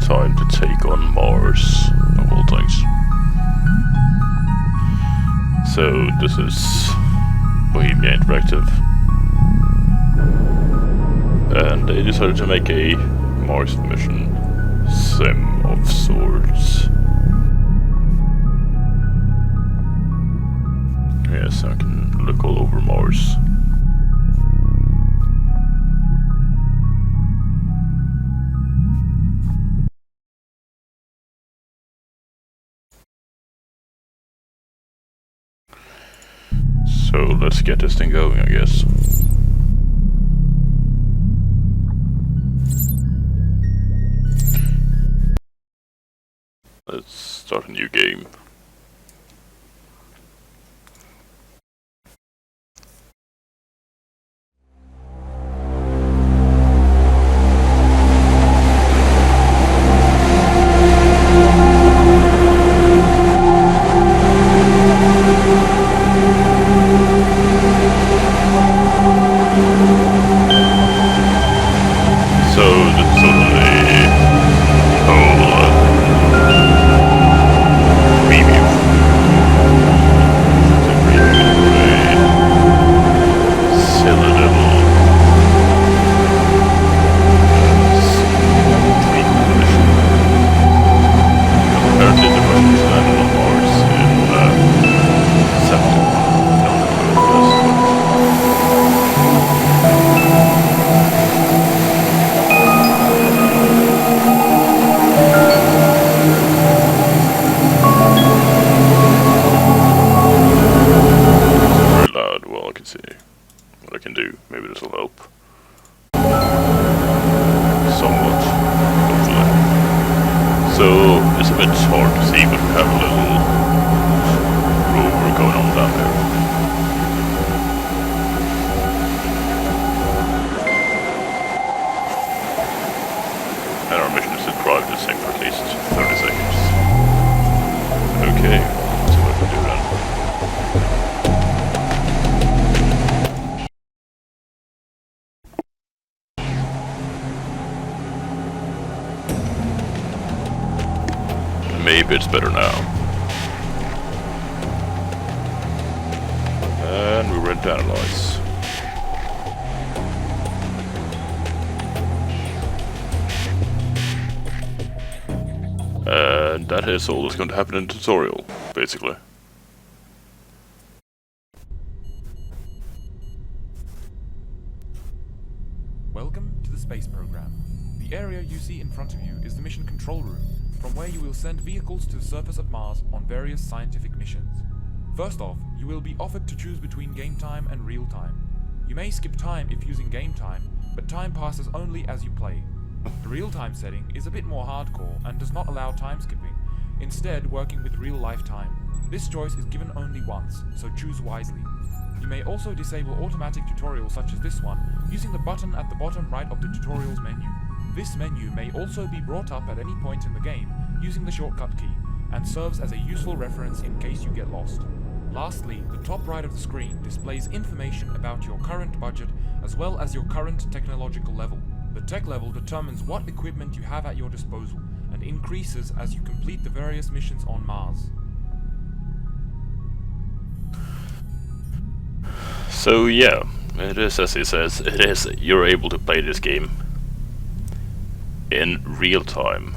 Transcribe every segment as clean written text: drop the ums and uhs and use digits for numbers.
Time to take on Mars, of all things. So this is Bohemia Interactive. And they decided to make a Mars mission sim of sorts. Yes, I can look all over Mars. So let's get this thing going, I guess. Let's start a new game. Maybe it's better now. And we're ready to analyze. And that is all that's going to happen in the tutorial, basically. Welcome to the space program. The area you see in front of you is the mission control room, from where you will send vehicles to the surface of Mars on various scientific missions. First off, you will be offered to choose between game time and real time. You may skip time if using game time, but time passes only as you play. The real time setting is a bit more hardcore and does not allow time skipping, instead working with real life time. This choice is given only once, so choose wisely. You may also disable automatic tutorials such as this one, using the button at the bottom right of the tutorials menu. This menu may also be brought up at any point in the game using the shortcut key, and serves as a useful reference in case you get lost. Lastly, the top right of the screen displays information about your current budget as well as your current technological level. The tech level determines what equipment you have at your disposal and increases as you complete the various missions on Mars. So yeah, it is as he says, you're able to play this game in real time.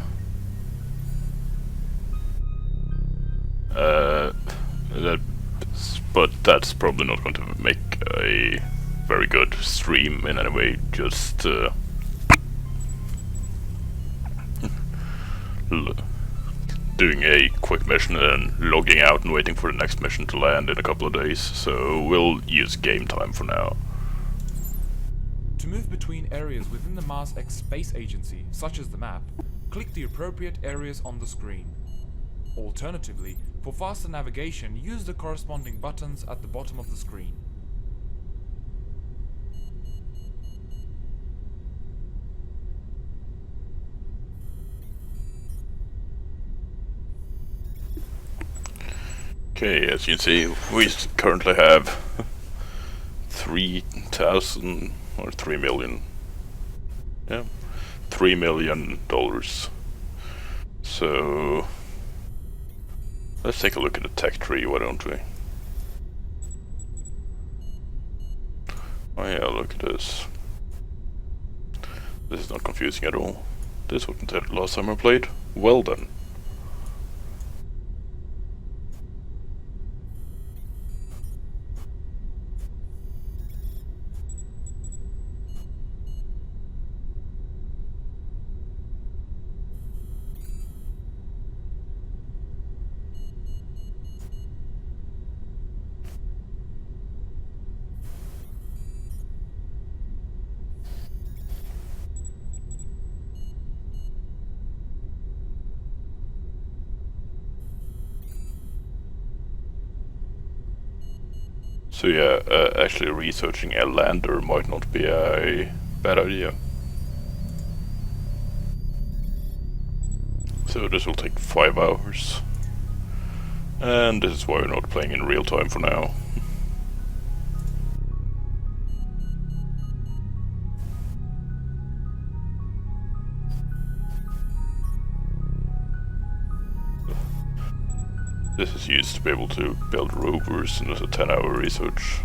But that's probably not going to make a very good stream in any way, just doing a quick mission and then logging out and waiting for the next mission to land in a couple of days, so we'll use game time for now. To move between areas within the Mars X Space Agency, such as the map, click the appropriate areas on the screen. Alternatively, for faster navigation, use the corresponding buttons at the bottom of the screen. Okay, as you can see, we currently have 3,000 or 3 million. Yeah, $3 million So let's take a look at the tech tree, why don't we? Oh yeah, look at this. This is not confusing at all. This wasn't the last time I played. Well then. So yeah, actually researching a lander might not be a bad idea. So this will take 5 hours. And this is why we're not playing in real time for now. This is used to be able to build rovers, and there's a 10-hour research.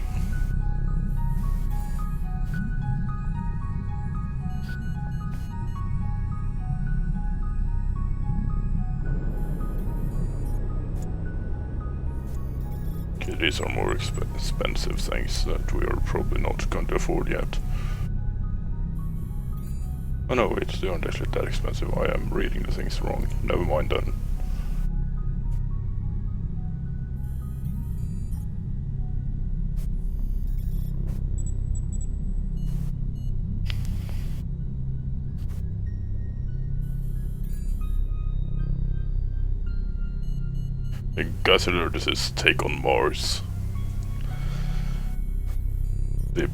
Okay, these are more expensive things that we are probably not going to afford yet. Oh no, wait, they aren't actually that expensive. I am reading the things wrong. Never mind then. Consider this is Take on Mars. The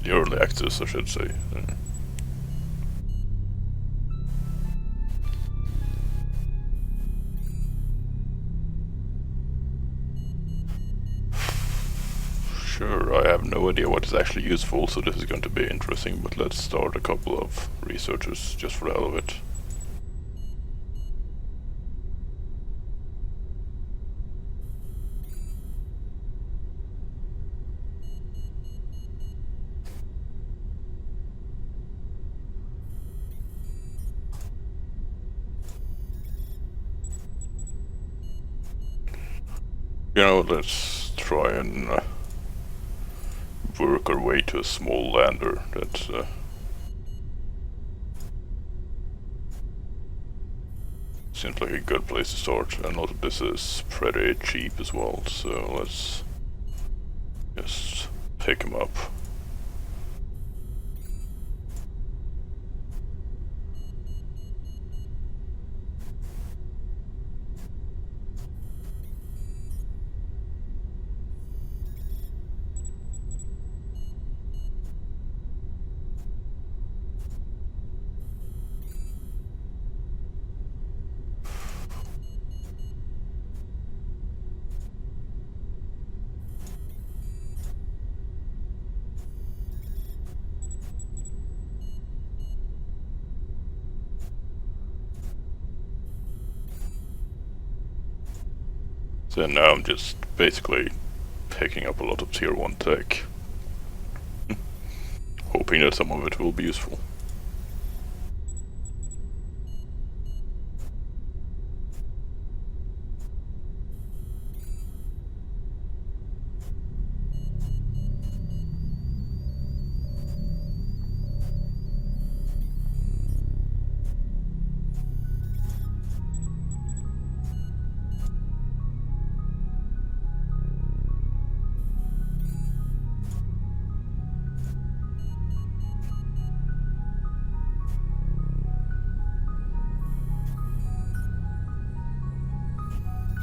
early access, I should say. Sure, I have no idea what is actually useful, so this is going to be interesting, but let's start a couple of researches just for the hell of it. You know, let's try and work our way to a small lander that seems like a good place to start, and a lot of this is pretty cheap as well, so let's just pick him up. So now I'm just basically picking up a lot of tier 1 tech. Hoping that some of it will be useful.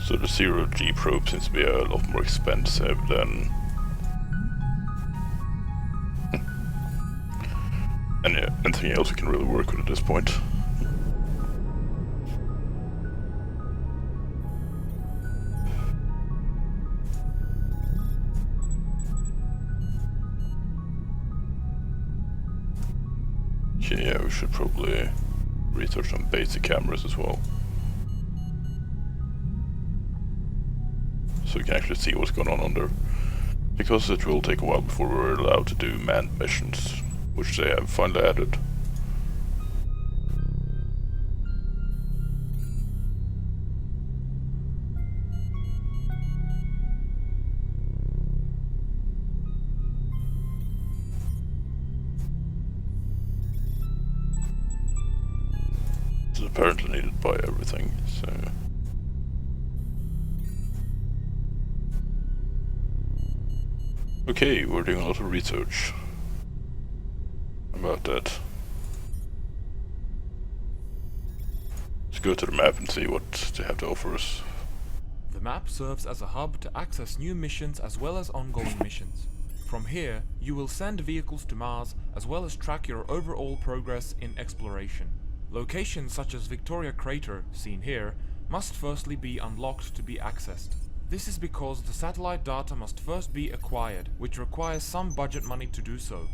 So the 0G probe seems to be a lot more expensive than anything else we can really work with at this point. Okay, yeah, we should probably research some basic cameras as well. So we can actually see what's going on under. Because it will take a while before we're allowed to do manned missions, which they have finally added. It's apparently needed by everything, so... Okay, we're doing a lot of research about that. Let's go to the map and see what they have to offer us. The map serves as a hub to access new missions as well as ongoing missions. From here, you will send vehicles to Mars as well as track your overall progress in exploration. Locations such as Victoria Crater, seen here, must firstly be unlocked to be accessed. This is because the satellite data must first be acquired, which requires some budget money to do so.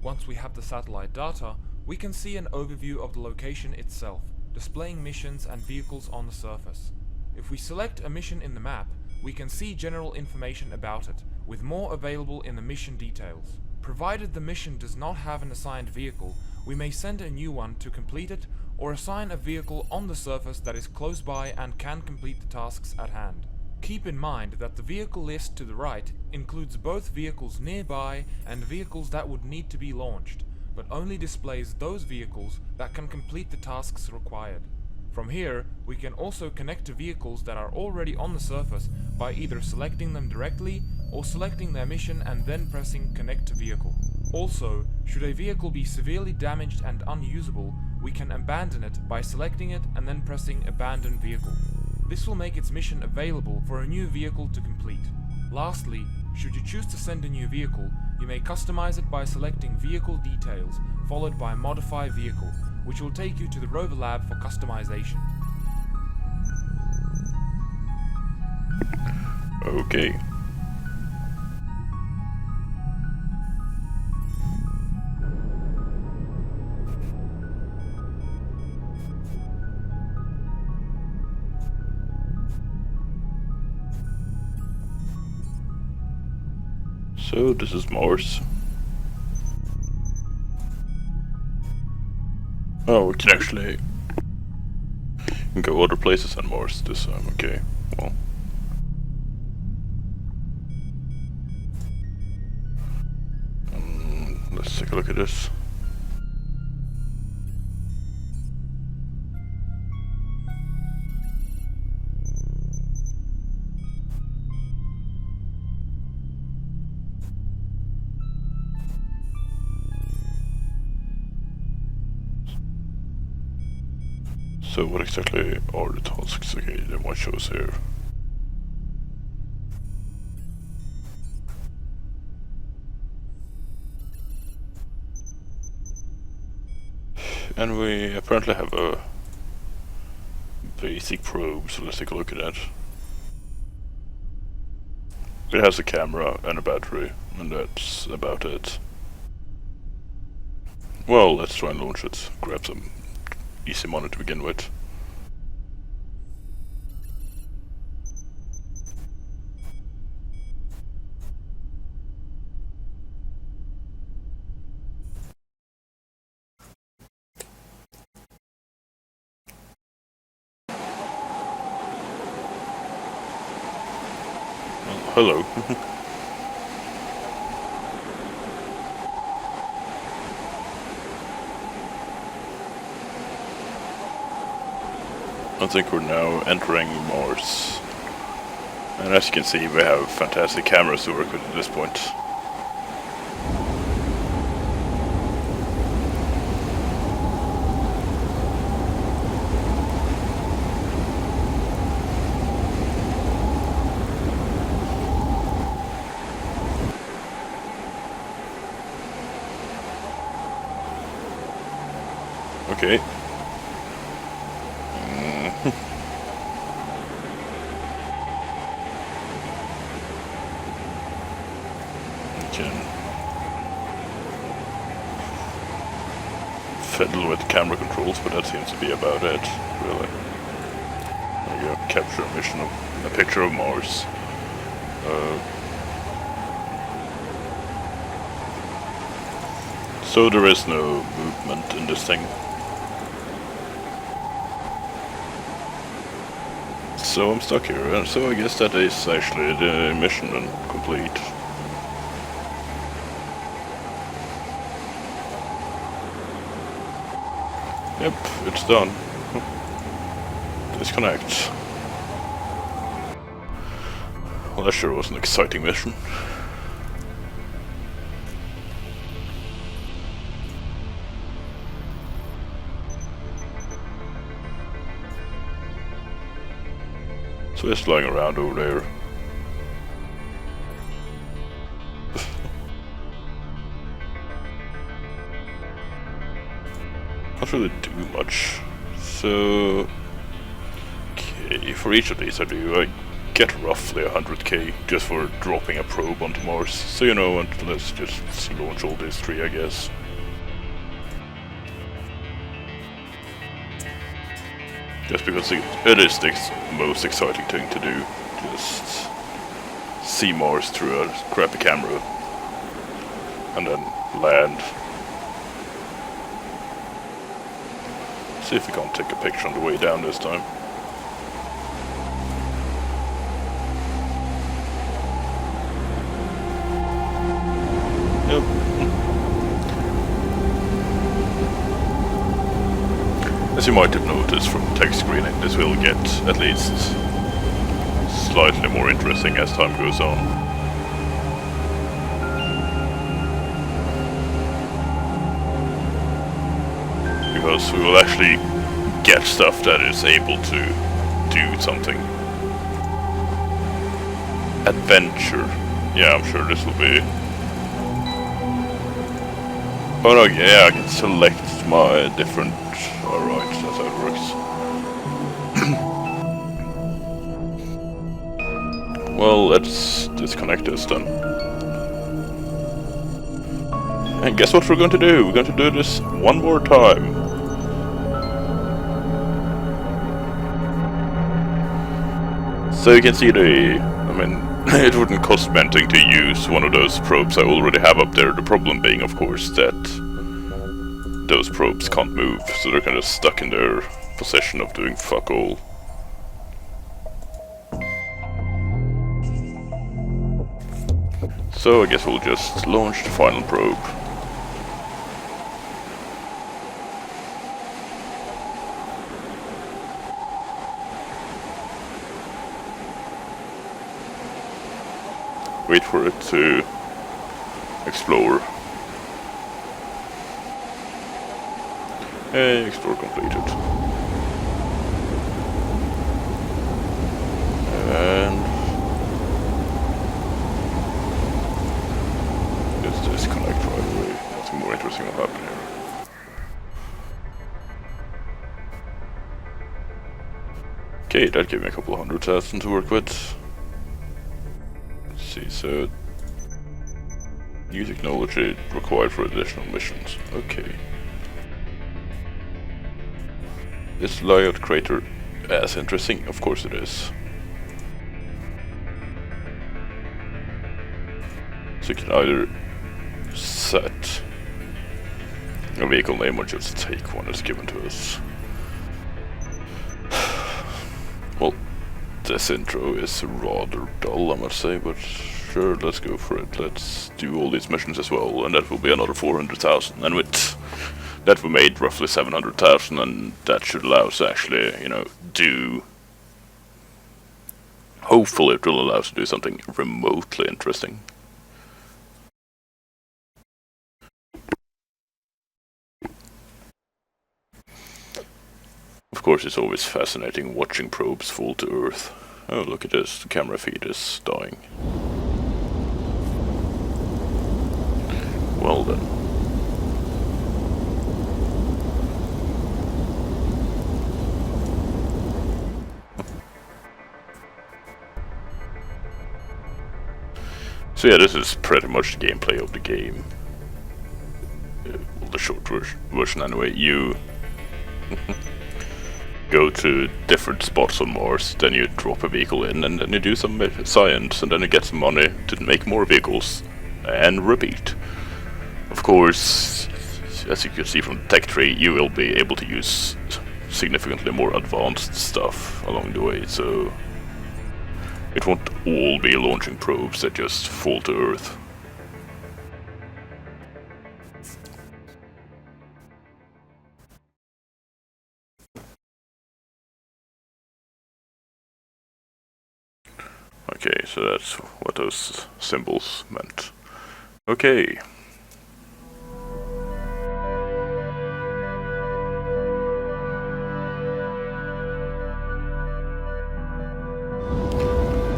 Once we have the satellite data, we can see an overview of the location itself, displaying missions and vehicles on the surface. If we select a mission in the map, we can see general information about it, with more available in the mission details. Provided the mission does not have an assigned vehicle, we may send a new one to complete it, or assign a vehicle on the surface that is close by and can complete the tasks at hand. Keep in mind that the vehicle list to the right includes both vehicles nearby and vehicles that would need to be launched, but only displays those vehicles that can complete the tasks required. From here, we can also connect to vehicles that are already on the surface by either selecting them directly or selecting their mission and then pressing Connect to Vehicle. Also, should a vehicle be severely damaged and unusable, we can abandon it by selecting it and then pressing Abandon Vehicle. This will make its mission available for a new vehicle to complete. Lastly, should you choose to send a new vehicle, you may customize it by selecting Vehicle Details, followed by Modify Vehicle, which will take you to the rover lab for customization. Okay. So this is Mars. Oh, we can actually go other places on Mars this time, okay. Well. Let's take a look at this. So what exactly are the tasks? Okay, then what shows here? And we apparently have a basic probe, so let's take a look at that. It has a camera and a battery, and that's about it. Well, let's try and launch it. Grab some easy money to begin with. Hello. I think we're now entering Mars. And as you can see, we have fantastic cameras to work with at this point. Okay. Fiddle fiddle with the camera controls, but that seems to be about it, really. There you go, capture a mission of a picture of Mars. So there is no movement in this thing. So I'm stuck here, and so I guess that is actually the mission and complete. Yep, it's done. Disconnect. Well, that sure was an exciting mission. So it's lying around over there. Not really do much. So, okay, for each of these I get roughly 100k just for dropping a probe onto Mars. So you know, and let's just launch all these three, I guess. Just because it is the most exciting thing to do. Just see Mars through a crappy camera. And then land. See if we can't take a picture on the way down this time. Yep. As you might have noticed from text screening, this will get at least slightly more interesting as time goes on. Because we will actually get stuff that is able to do something. Adventure. Yeah, I'm sure this will be... Oh no, yeah, I can select my different... Alright, that's how it works. Well, let's disconnect this then. And guess what we're going to do? We're going to do this one more time. So you can see it wouldn't cost me anything to use one of those probes I already have up there. The problem being, of course, that those probes can't move, so they're kind of stuck in their position of doing fuck all. So I guess we'll just launch the final probe. Wait for it to explore. Hey, explore completed. And let's disconnect right away. Nothing more interesting will happen here. Okay, that gave me a couple of 100,000 to work with. So new technology required for additional missions. Okay. Is layout crater as interesting? Of course it is. So you can either set a vehicle name or just take one that's given to us. Well, this intro is rather dull, I must say, but sure, let's go for it. Let's do all these missions as well, and that will be another 400,000. And with that, we made roughly 700,000, and that should allow us to actually, do. Hopefully, it will allow us to do something remotely interesting. Of course, it's always fascinating watching probes fall to Earth. Oh, look at this, the camera feed is dying. Well then. So yeah, this is pretty much the gameplay of the game. the short version anyway, you go to different spots on Mars, then you drop a vehicle in, and then you do some science, and then you get some money to make more vehicles, and repeat. Of course, as you can see from the tech tree, you will be able to use significantly more advanced stuff along the way, so it won't all be launching probes that just fall to Earth. Okay, so that's what those symbols meant. Okay.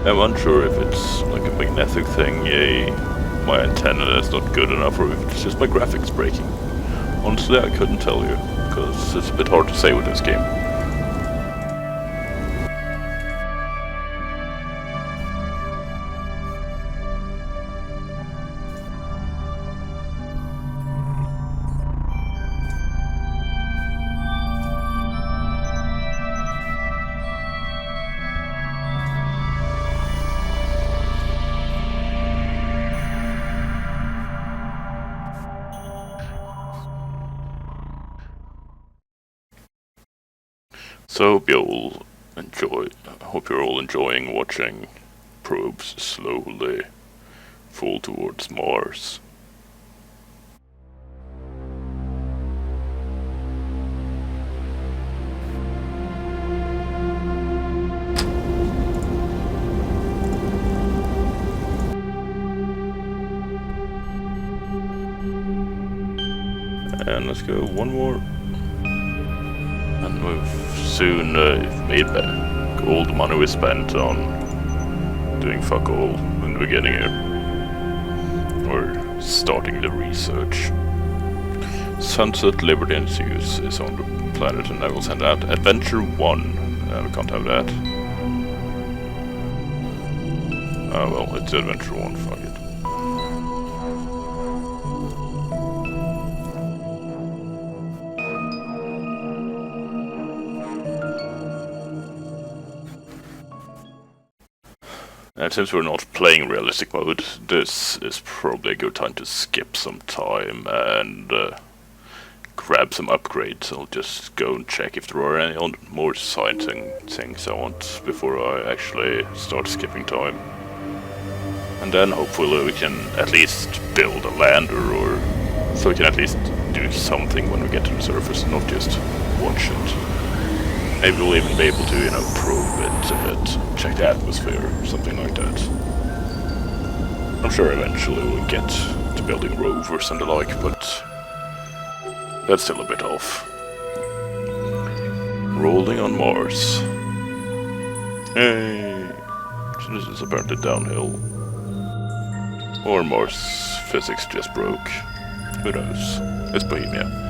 I'm unsure if it's like a magnetic thing, my antenna is not good enough, or if it's just my graphics breaking. Honestly, I couldn't tell you, because it's a bit hard to say with this game. So hope you're all enjoying watching probes slowly fall towards Mars. And let's go one more. And we've soon made back all the money we spent on doing fuck all in the beginning here. We're starting the research. Sunset, Liberty and Zeus is on the planet, and I will send out Adventure 1. We can't have that. Oh well, it's Adventure 1, fuck it. And since we're not playing realistic mode, this is probably a good time to skip some time and grab some upgrades. I'll just go and check if there are any more exciting things I want before I actually start skipping time. And then hopefully we can at least build a lander, or so we can at least do something when we get to the surface, not just watch it. Maybe we'll even be able to, probe it a bit, check the atmosphere, or something like that. I'm sure eventually we'll get to building rovers and the like, but that's still a bit off. Rolling on Mars. Hey! So this is apparently downhill. Or Mars physics just broke. Who knows? It's Bohemia.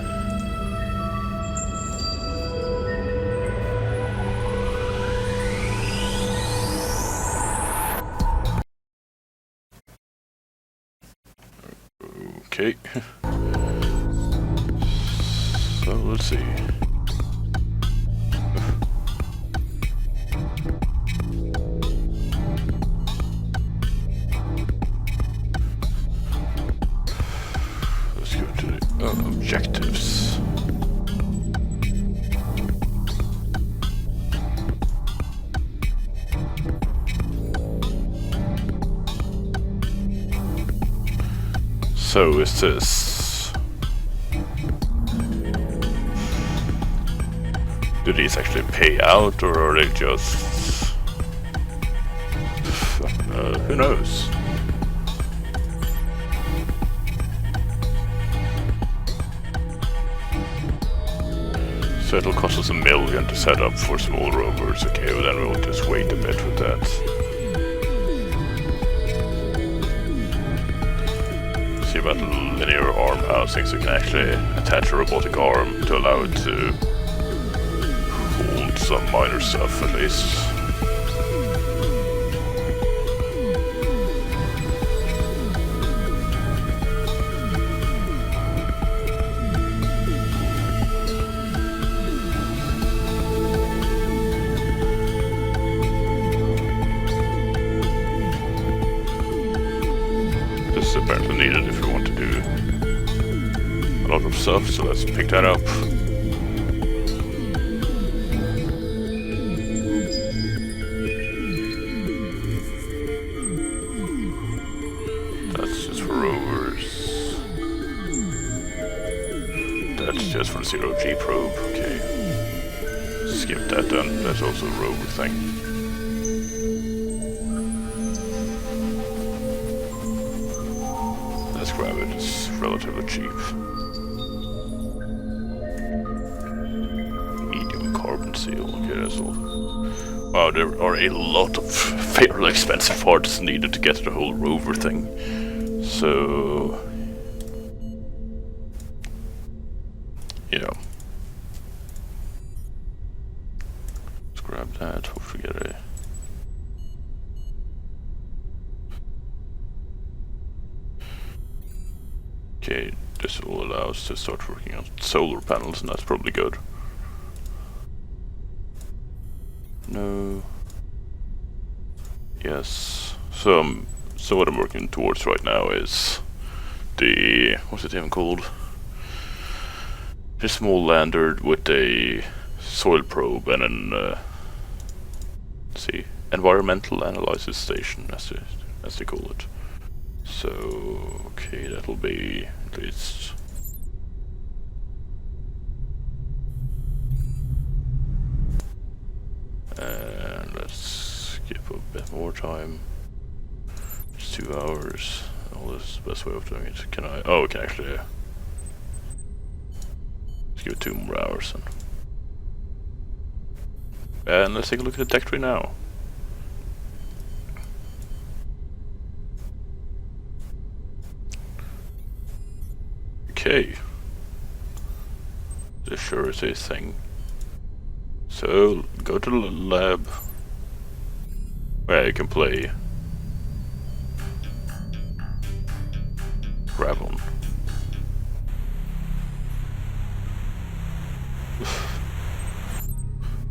Okay. So let's see. Let's go to the objectives. So is this... Do these actually pay out, or are they just... who knows? So it'll cost us $1 million to set up for small rovers. Okay, well then we'll just wait a bit with that. See about linear arm housings, you can actually attach a robotic arm to allow it to hold some minor stuff at least. apparently needed if we want to do a lot of stuff, so let's pick that up. That's just for rovers. That's just for the 0G probe, okay. Skip that then, that's also a rover thing. Let's grab it, it's relatively cheap. Medium carbon seal, okay, that's all. Wow, there are a lot of fairly expensive parts needed to get the whole rover thing. So... yeah. Let's grab that, hopefully get a... okay, this will allow us to start working on solar panels, and that's probably good. No. Yes. So what I'm working towards right now is the... what's it even called? A small lander with a soil probe and an... let's see, environmental analysis station, as they call it. So, okay, that'll be at least... and let's skip a bit more time. It's 2 hours. Oh, this is the best way of doing it. Can I... oh, okay, actually, yeah. Let's give it 2 more hours then. And let's take a look at the tech tree now. Okay. This sure is a thing. So, go to the lab where you can play Gravelon.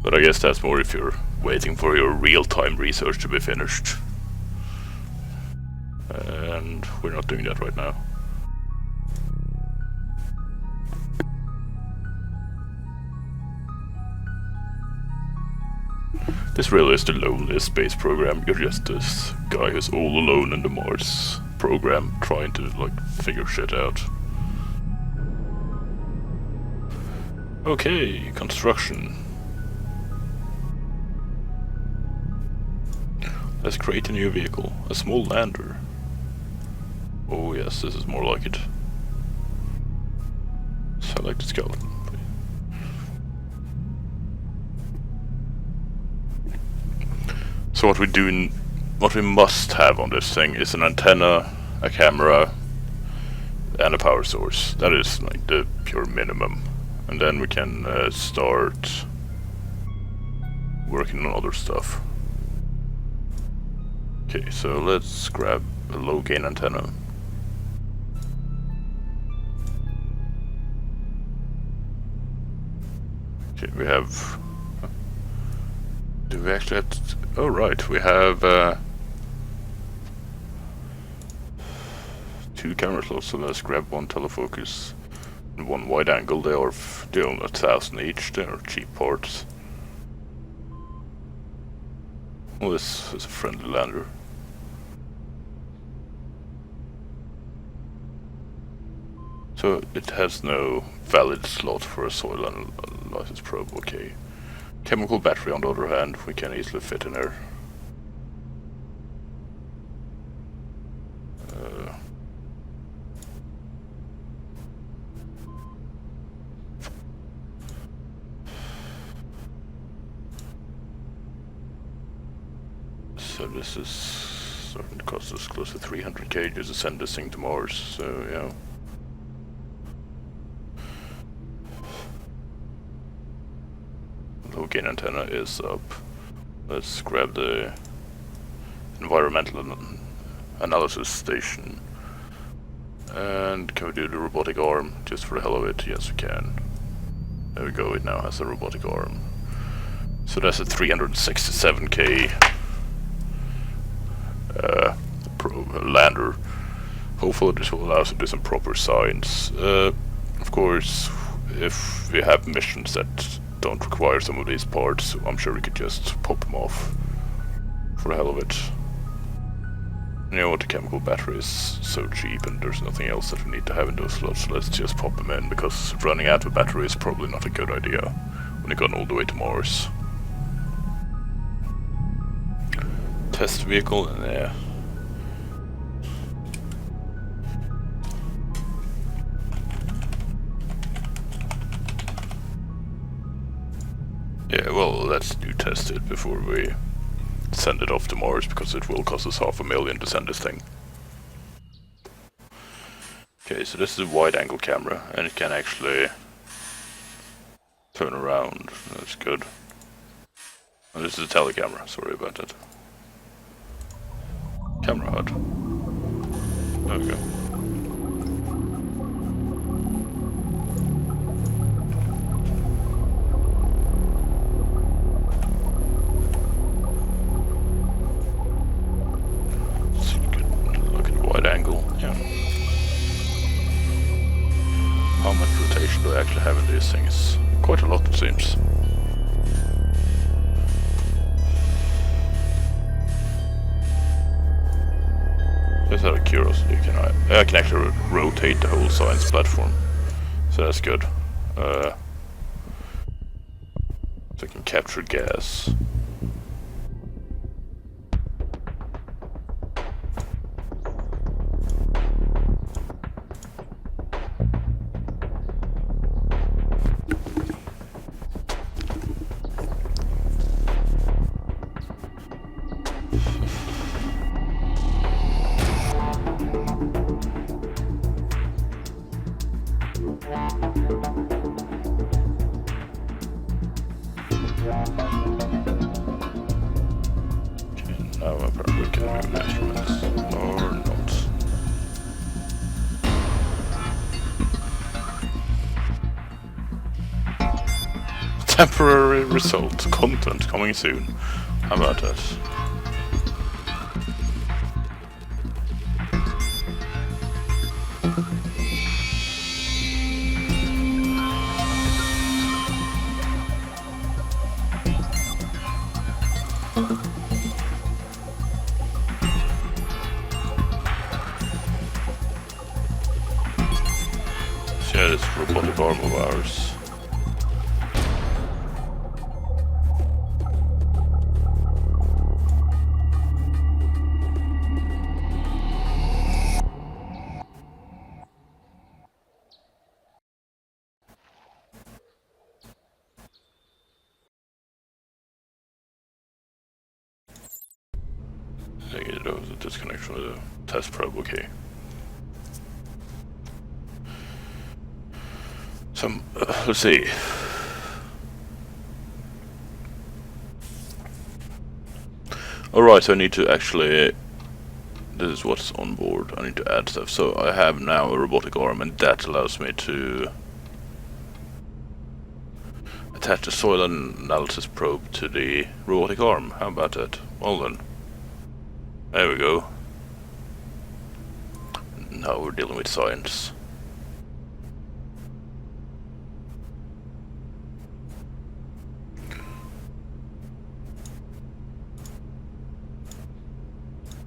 But I guess that's more if you're waiting for your real-time research to be finished. And we're not doing that right now. This really is the loneliest space program. You're just this guy who's all alone in the Mars program trying to, like, figure shit out. Okay, construction. Let's create a new vehicle. A small lander. Oh yes, this is more like it. Select the skeleton. So what we must have on this thing is an antenna, a camera, and a power source. That is like the pure minimum. And then we can start working on other stuff. Okay, so let's grab a low gain antenna. Okay, we have... do we actually have to... oh right, we have 2 camera slots, so let's grab 1 telefocus and 1 wide angle. They are only 1,000 each, they are cheap parts. Well, this is a friendly lander. So it has no valid slot for a soil analysis probe, okay. Chemical battery on the other hand, we can easily fit in there. So this is starting to cost us close to 300k just to send this thing to Mars, so yeah. Low gain antenna is up. Let's grab the environmental analysis station. And can we do the robotic arm just for the hell of it? Yes, we can. There we go, it now has a robotic arm. So that's a 367k lander. Hopefully this will allow us to do some proper science. Of course, if we have missions that don't require some of these parts, I'm sure we could just pop them off for the hell of it. You know what, the chemical battery is so cheap and there's nothing else that we need to have in those slots, so let's just pop them in, because running out of battery is probably not a good idea when you've gone all the way to Mars. Test vehicle, yeah. Yeah, well, let's do test it before we send it off to Mars, because it will cost us $500,000 to send this thing. Okay, so this is a wide-angle camera, and it can actually turn around. That's good. And this is a telecamera, sorry about that. Camera HUD. There we go. How much rotation do I actually have in these things? Quite a lot, it seems. Just out of curiosity, I can actually rotate the whole science platform, so that's good. So I can capture gas. Now apparently we can do measurements, or not. Temporary result, content coming soon. How about that? Yeah, this robotic arm of ours. I get it over the disconnection with the test probe, okay. Some, let's see. Alright, so I need to actually, this is what's on board, I need to add stuff. So I have now a robotic arm, and that allows me to attach a soil analysis probe to the robotic arm. How about that? Well then. There we go. Now we're dealing with science.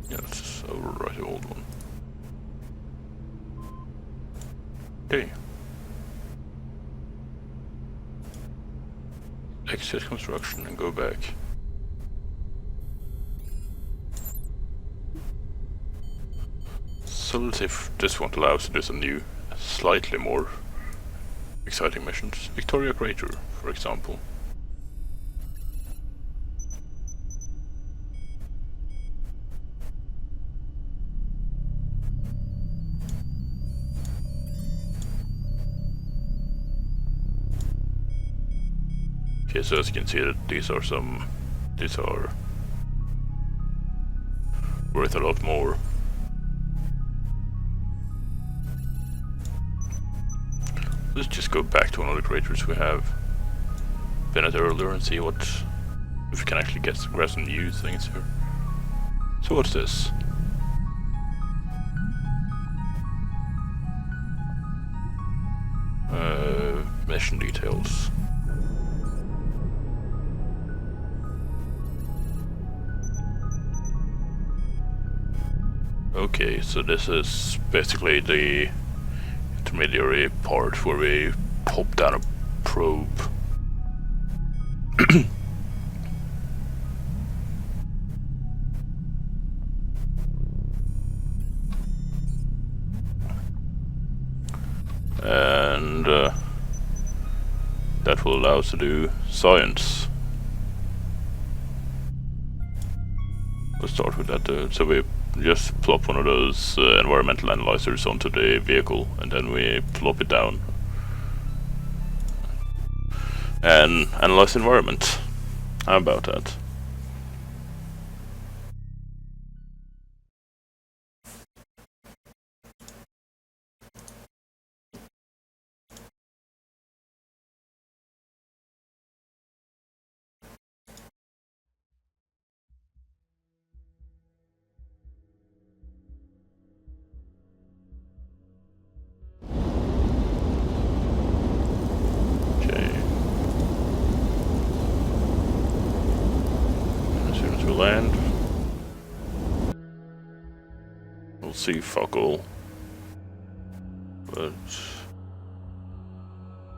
Yeah, let's just overwrite the old one. Okay. Exit construction and go back. So let's see if this one allows us to do some new, slightly more exciting missions. Victoria Crater, for example. Okay, so as you can see, that these are worth a lot more. Let's just go back to one of the craters we have been at earlier and see if we can actually grab some new things here. So what's this? Mission details. Okay, so this is basically the intermediary part where we pop down a probe. And that will allow us to do science. Let's start with that. So we just plop one of those environmental analyzers onto the vehicle, and then we plop it down and analyze the environment. How about that? Land. We'll see fuck all. But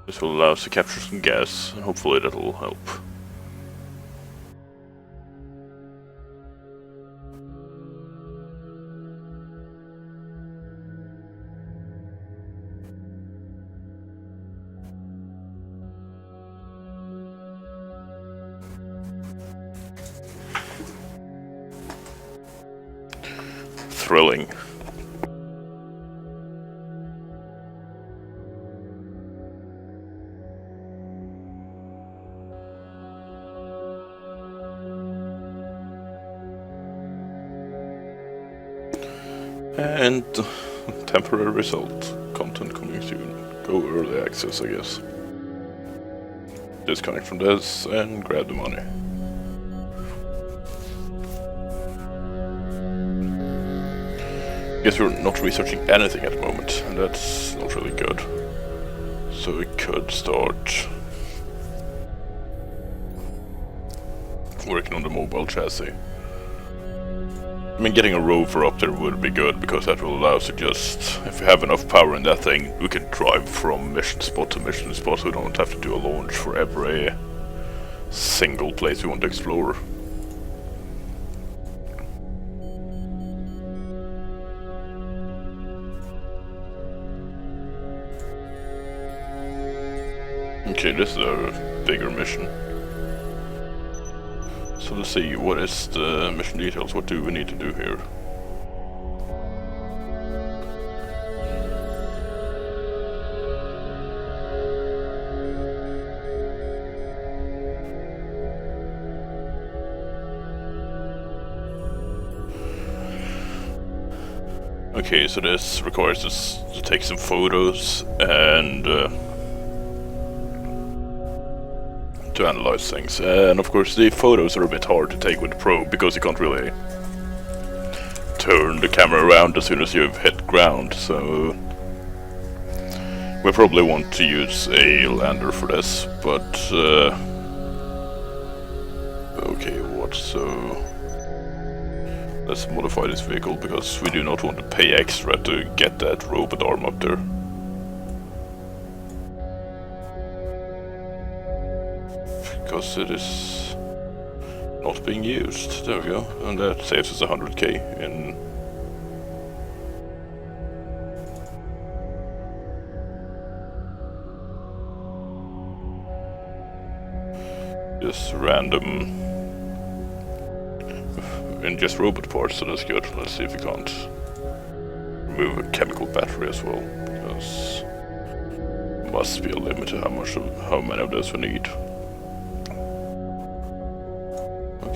this will allow us to capture some gas, and hopefully that'll help. Thrilling. And temporary result. Content coming soon. Go early access, I guess. Disconnect from this and grab the money. Guess we're not researching anything at the moment, and that's not really good. So we could start working on the mobile chassis. I mean, getting a rover up there would be good, because that will allow us to just, if we have enough power in that thing, we can drive from mission spot to mission spot, so we don't have to do a launch for every single place we want to explore. Okay, this is a bigger mission. So let's see, what is the mission details? What do we need to do here? Okay, so this requires us to take some photos and to analyze things. And of course the photos are a bit hard to take with the probe, because you can't really turn the camera around as soon as you've hit ground, so we probably want to use a lander for this, but okay, what, so let's modify this vehicle, because we do not want to pay extra to get that robot arm up there. Because it is not being used. There we go. And that saves us 100k in... just random... in just robot parts, so that's good. Let's see if we can't remove a chemical battery as well, because must be a limit to how many of those we need.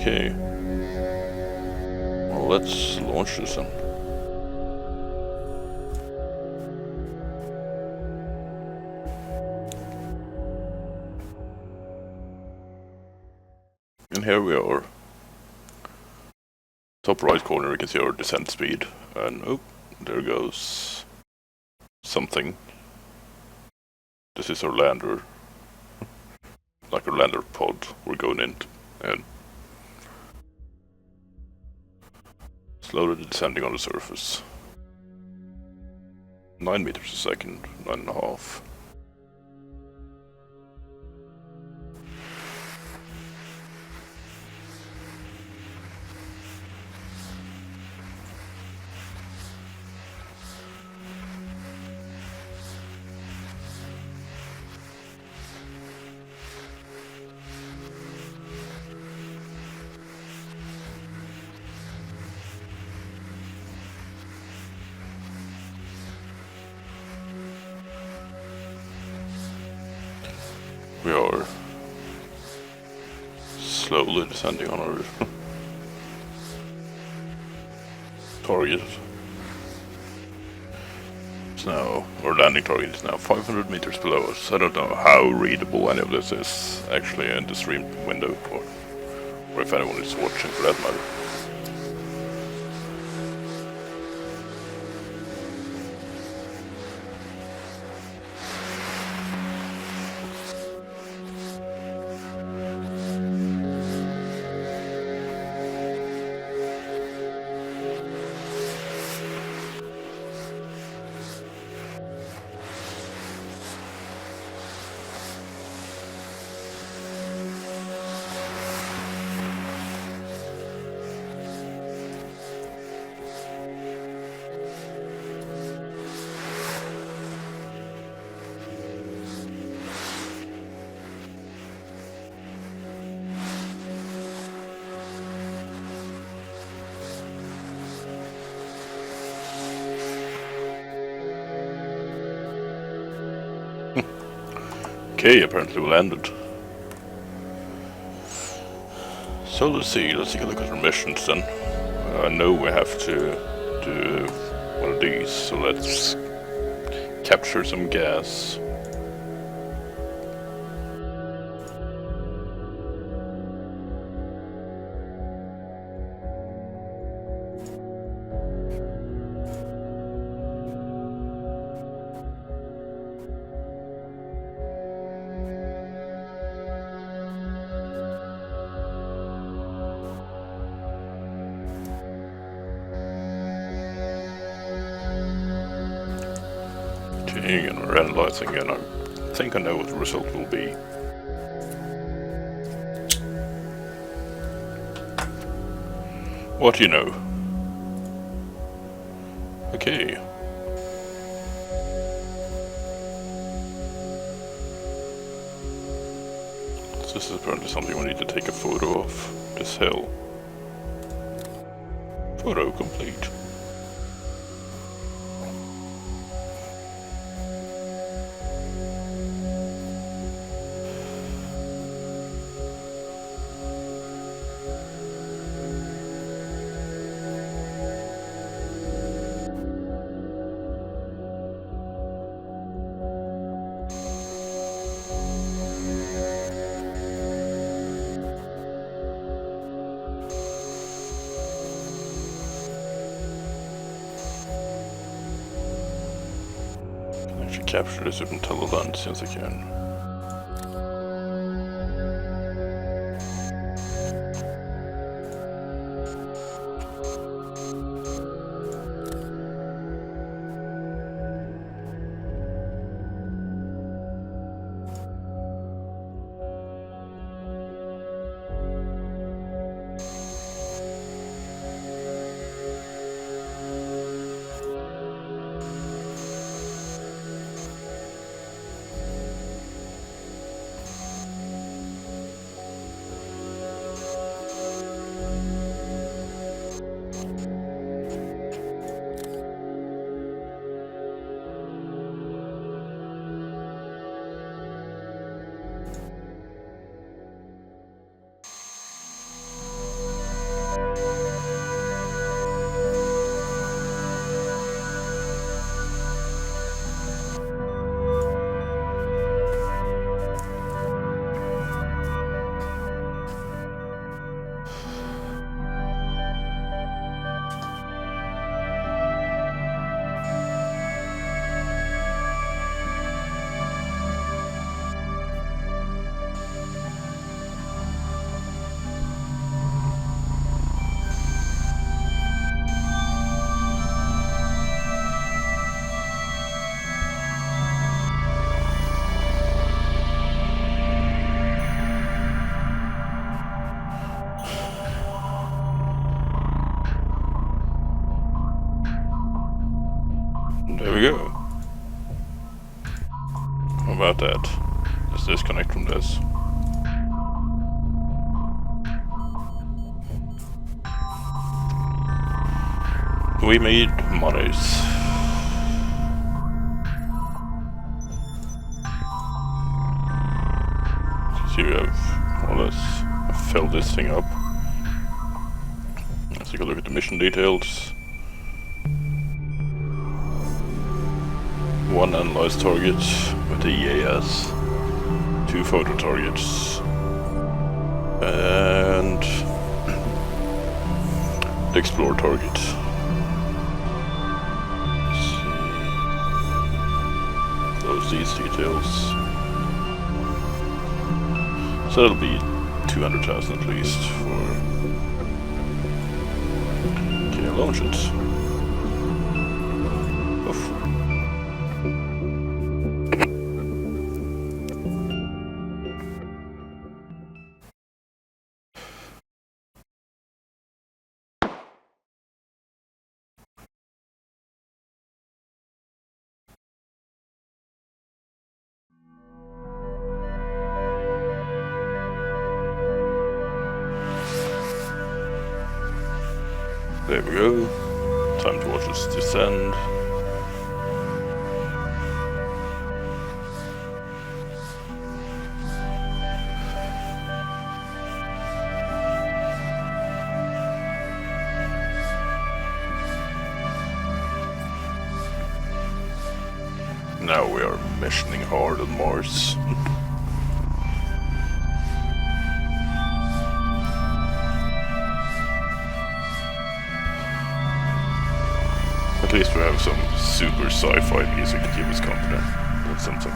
Okay. Well, let's launch this then. And here we are. Top right corner, you can see our descent speed. And oh, there goes something. This is our lander. Like our lander pod we're going in. And slowly descending on the surface. 9 meters a second, 9.5. We are slowly descending on our target. It's now, our landing target is now 500 meters below us. I don't know how readable any of this is actually in the stream window, or if anyone is watching for that matter. Okay, apparently we landed. So let's take a look at our missions then. I know we have to do one of these, so let's capture some gas. And we're analyzing, and I think I know what the result will be. What do you know? Okay. So this is apparently something we need to take a photo of. This hill. Photo complete. Capture this from Teleland since I can. about that? Let's disconnect from this. We made monies. So you have more or less filled this thing up. Let's take a look at the mission details. 1 analyzed target with the EAS. 2 photo targets. And the explore target. Let's see. Close these details. So that'll be 200,000 at least for launch it. Oof. There we go. Time to watch us descend. Now we are missioning hard on Mars. At least we have some super sci-fi music to keep us company. That's something.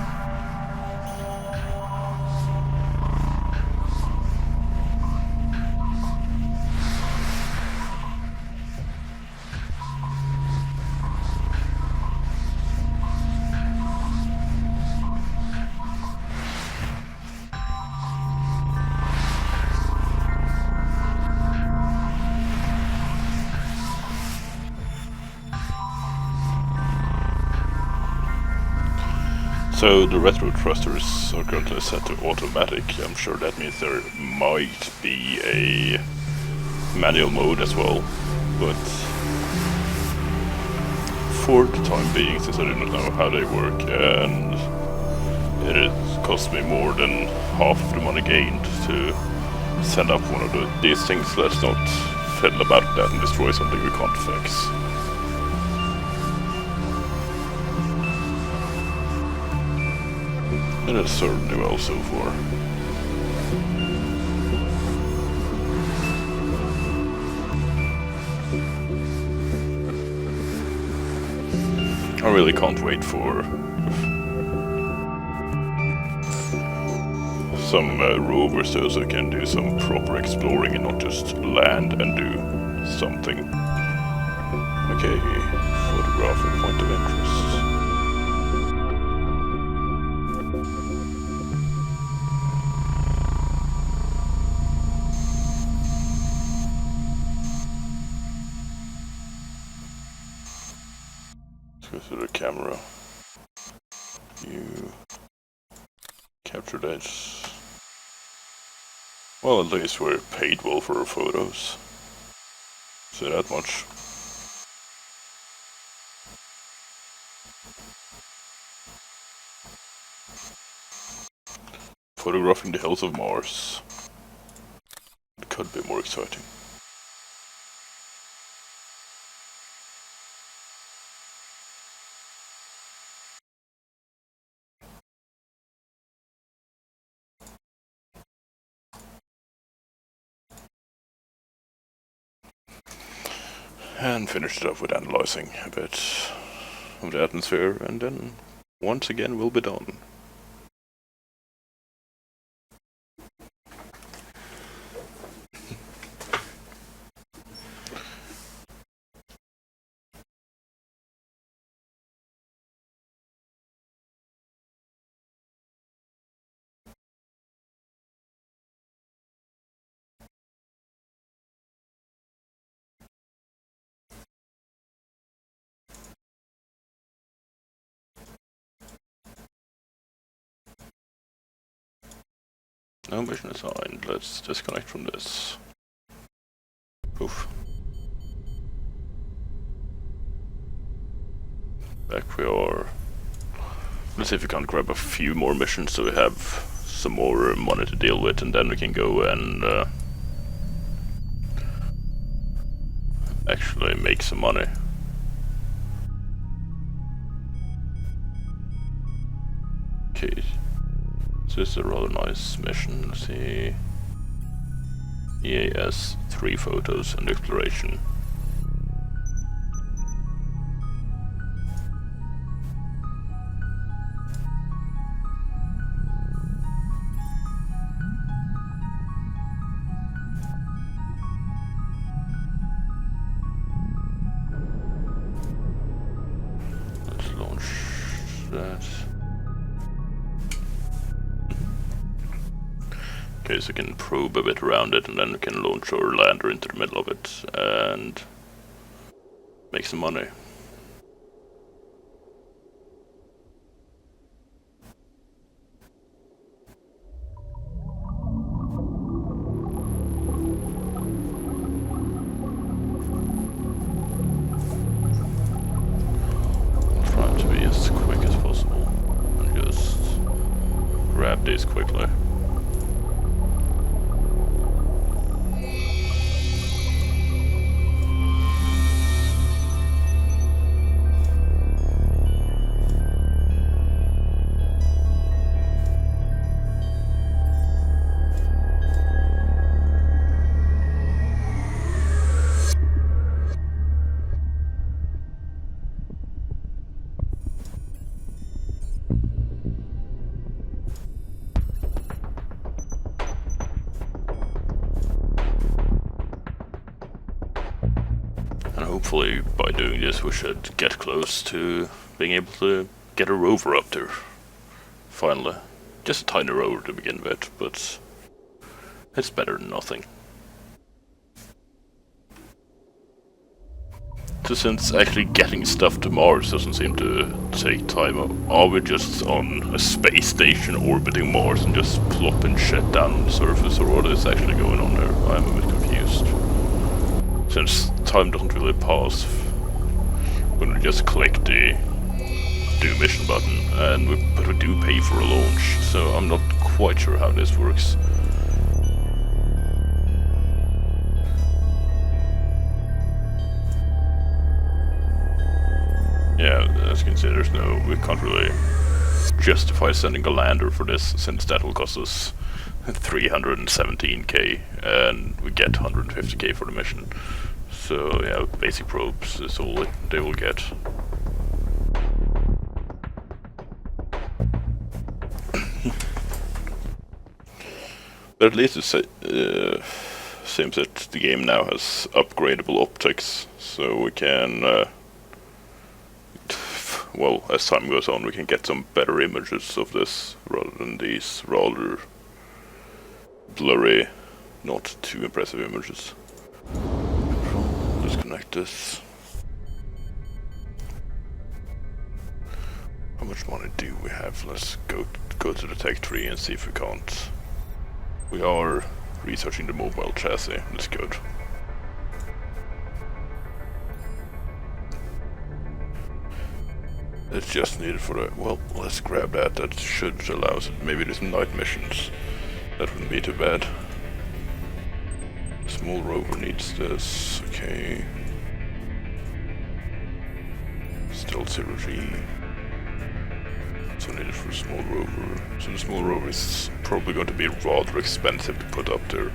So the retro thrusters are currently set to automatic. I'm sure that means there might be a manual mode as well, but for the time being, since I do not know how they work and it cost me more than half of the money gained to send up one of these things, let's not fiddle about that and destroy something we can't fix. It has served me well so far. I really can't wait for some rovers so I can do some proper exploring and not just land and do something. Okay, photographing point of interest. Go through the camera. You capture that. Well, at least we're paid well for our photos. Say that much. Photographing the hills of Mars. It could be more exciting. And finish it off with analyzing a bit of the atmosphere, and then once again we'll be done. No mission assigned. Let's disconnect from this. Oof. Back we are. Let's see if we can grab a few more missions so we have some more money to deal with, and then we can go and actually make some money. Okay, so this is a rather nice mission. Let's see. EAS, 3 photos and exploration. Let's launch that. Okay, so we can probe a bit around it, and then we can launch our lander into the middle of it and make some money. I'll try to be as quick as possible and just grab these quickly. And hopefully by doing this we should get close to being able to get a rover up there. Finally. Just a tiny rover to begin with, but it's better than nothing. So since actually getting stuff to Mars doesn't seem to take time, are we just on a space station orbiting Mars and just plopping shit down on the surface, or what is actually going on there? I'm a bit confused. Since time doesn't really pass when we just click the do mission button, but we do pay for a launch, so I'm not quite sure how this works. Yeah, as you can see, we can't really justify sending a lander for this, since that will cost us 317k, and we get 150k for the mission. So yeah, basic probes is all they will get. But at least it seems that the game now has upgradable optics, so we can, well, as time goes on, we can get some better images of this, rather than these rather blurry, not too impressive images. Disconnect this. How much money do we have? Let's go to the tech tree and see if we can't. We are researching the mobile chassis. That's good. It's just needed for the... well, let's grab that. That should allow us... maybe there's some night missions. That wouldn't be too bad. Small rover needs this. Okay. Still 0G. So needed for a small rover. So the small rover is probably going to be rather expensive to put up there.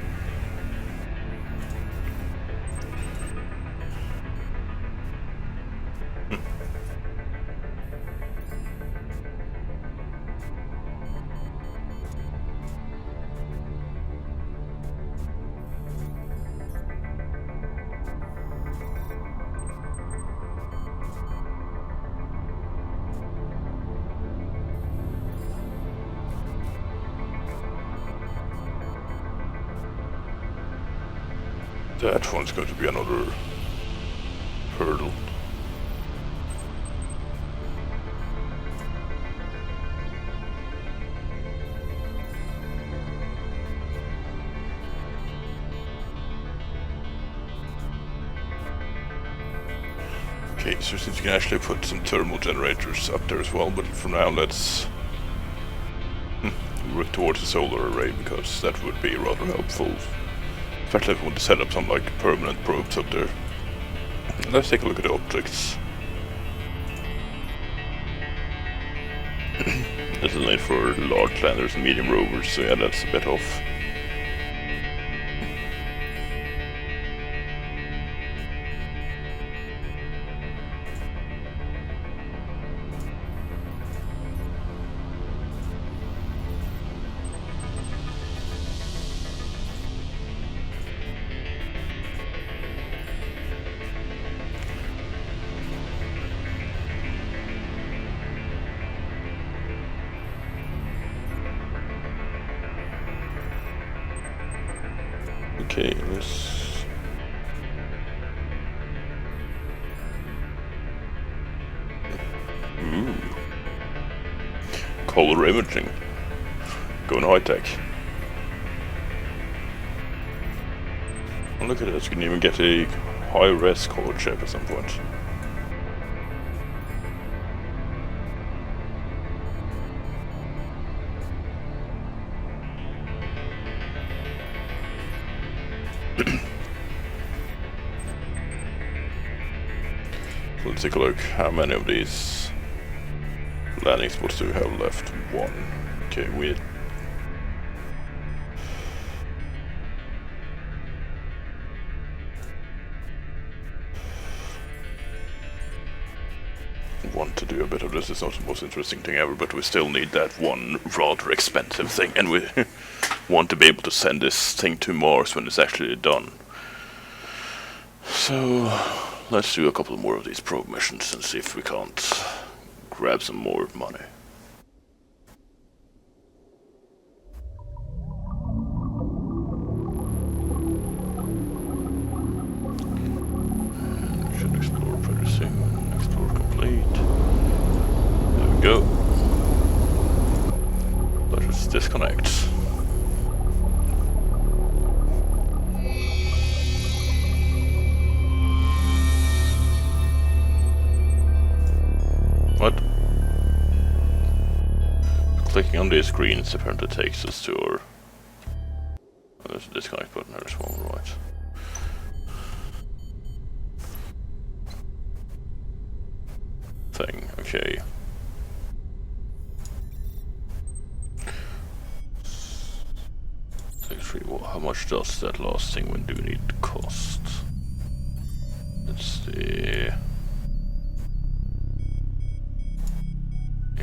That one's going to be another hurdle. Okay, so since you can actually put some thermal generators up there as well, but for now let's look towards the solar array, because that would be rather helpful. Especially if we want to set up some like permanent probes up there. Let's take a look at the objects. This is made for large landers and medium rovers, so yeah, that's a bit off. Okay, let's... Ooh. Color imaging. Going high tech. Oh, look at this, you can even get a high-res color chip at some point. Let's take a look. How many of these landing spots do we have left? One. Okay, we... want to do a bit of this. It's not the most interesting thing ever, but we still need that one rather expensive thing, and we want to be able to send this thing to Mars when it's actually done. So let's do a couple more of these probe missions and see if we can't grab some more money. Should explore pretty soon. Explore complete. There we go. Let us disconnect. What? Clicking on these screens apparently takes us to our... Oh, there's a disconnect button there as well, right. Thing, okay. Well, how much does that last thing when do we need to cost? It's the...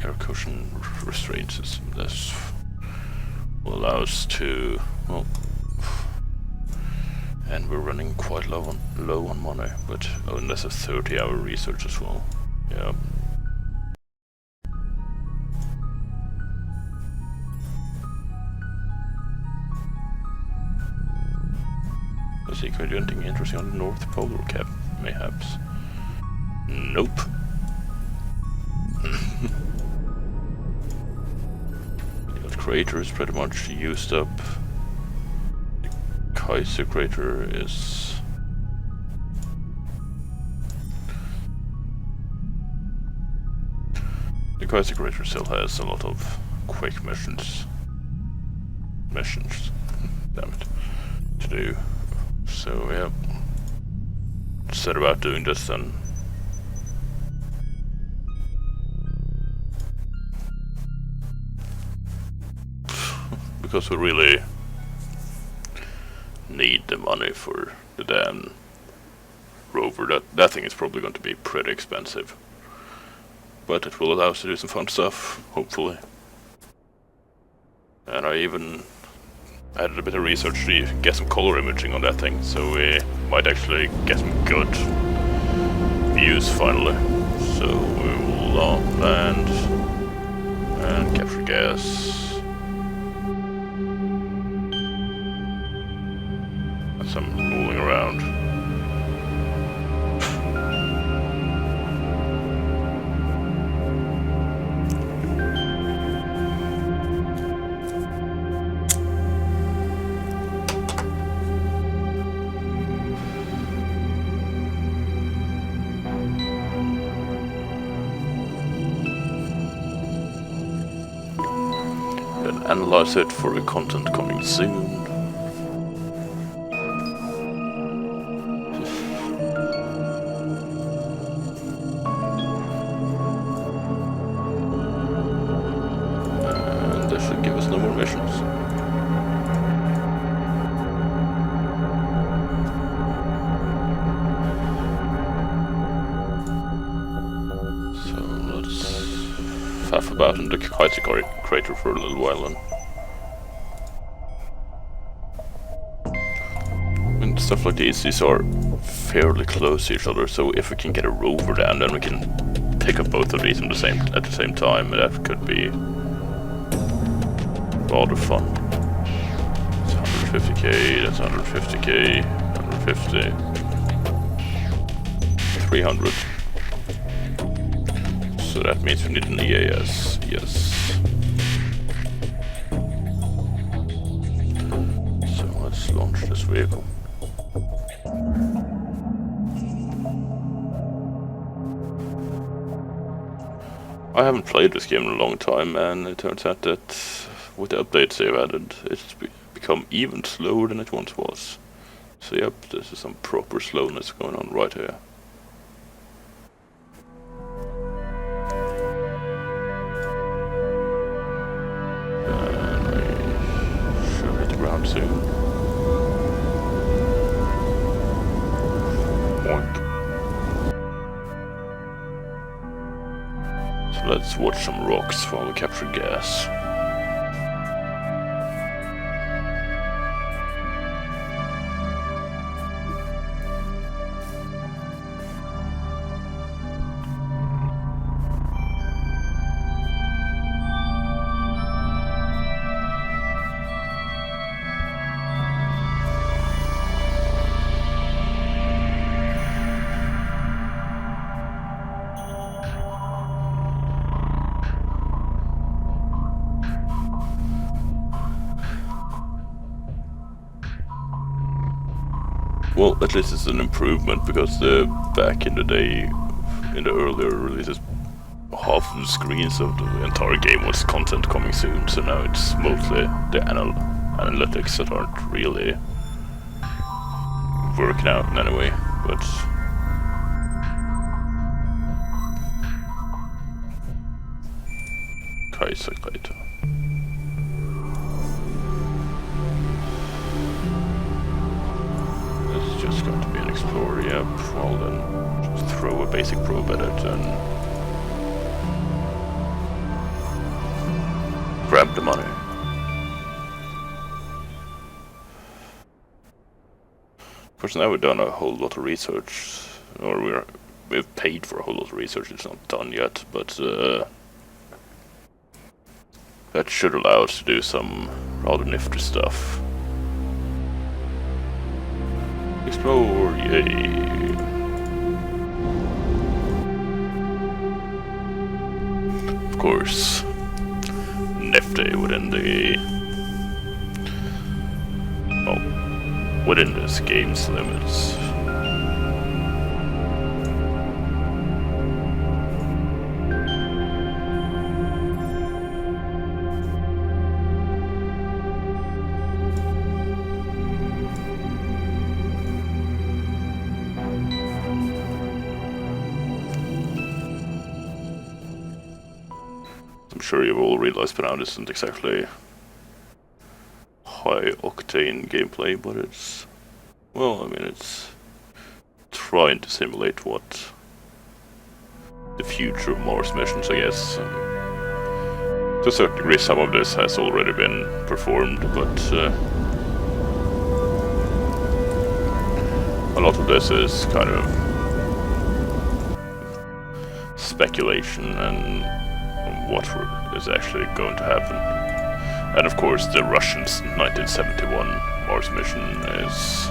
air cushion restraint system. This will allow us to, well, and we're running quite low on money, but oh, and that's a 30-hour research as well. Yeah. Let's see, can we do anything interesting on the North Polar Cap? Mayhaps. Nope. The crater is pretty much used up. The Kaiser crater is... The Kaiser crater still has a lot of quick missions. Damn it. To do. So yeah. Set about doing this then. Because we really need the money for the damn rover. That thing is probably going to be pretty expensive. But it will allow us to do some fun stuff, hopefully. And I even added a bit of research to get some color imaging on that thing, so we might actually get some good views finally. So we will land and capture gas. And some rolling around. analyze it for a content coming soon. And that should give us no more missions. So let's faff about in the Kaita crater for a little while then. And stuff like these are fairly close to each other, so if we can get a rover down, then we can pick up both of these at the same time, and that could be rather fun. It's 150k, that's 150k, 150, 300. So that means we need an EAS, yes. So let's launch this vehicle. I haven't played this game in a long time, and it turns out that with the updates they've added, it's become even slower than it once was. So yep, this is some proper slowness going on right here. And we should hit the ground soon. Boink. So let's watch some rocks while we capture gas. Well, at least it's an improvement, because back in the day, in the earlier releases, half of the screens of the entire game was content coming soon, so now it's mostly the analytics that aren't really working out in any way, but... Kaisakaita. Just going to be an explorer, yep. Well then, just throw a basic probe at it and grab the money. Of course, now we've done a whole lot of research, or we've paid for a whole lot of research. It's not done yet, but that should allow us to do some rather nifty stuff. Explore, yay! Of course, nifty within the... well, within this game's limits. I'm sure you've all realized by now this isn't exactly high-octane gameplay, but it's... well, I mean, it's trying to simulate what the future of Mars missions, I guess. To a certain degree, some of this has already been performed, but a lot of this is kind of speculation and what is actually going to happen. And of course, the Russians' 1971 Mars mission is...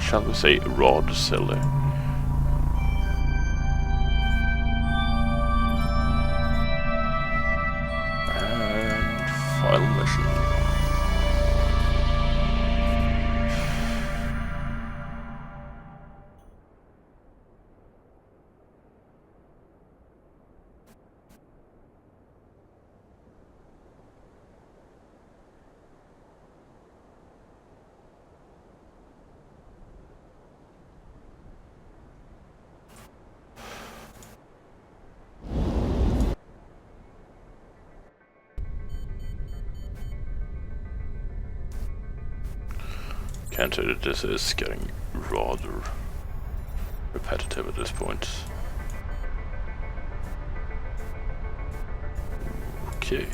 shall we say, rather silly. And final mission. Can't say that this is getting rather repetitive at this point. Okay.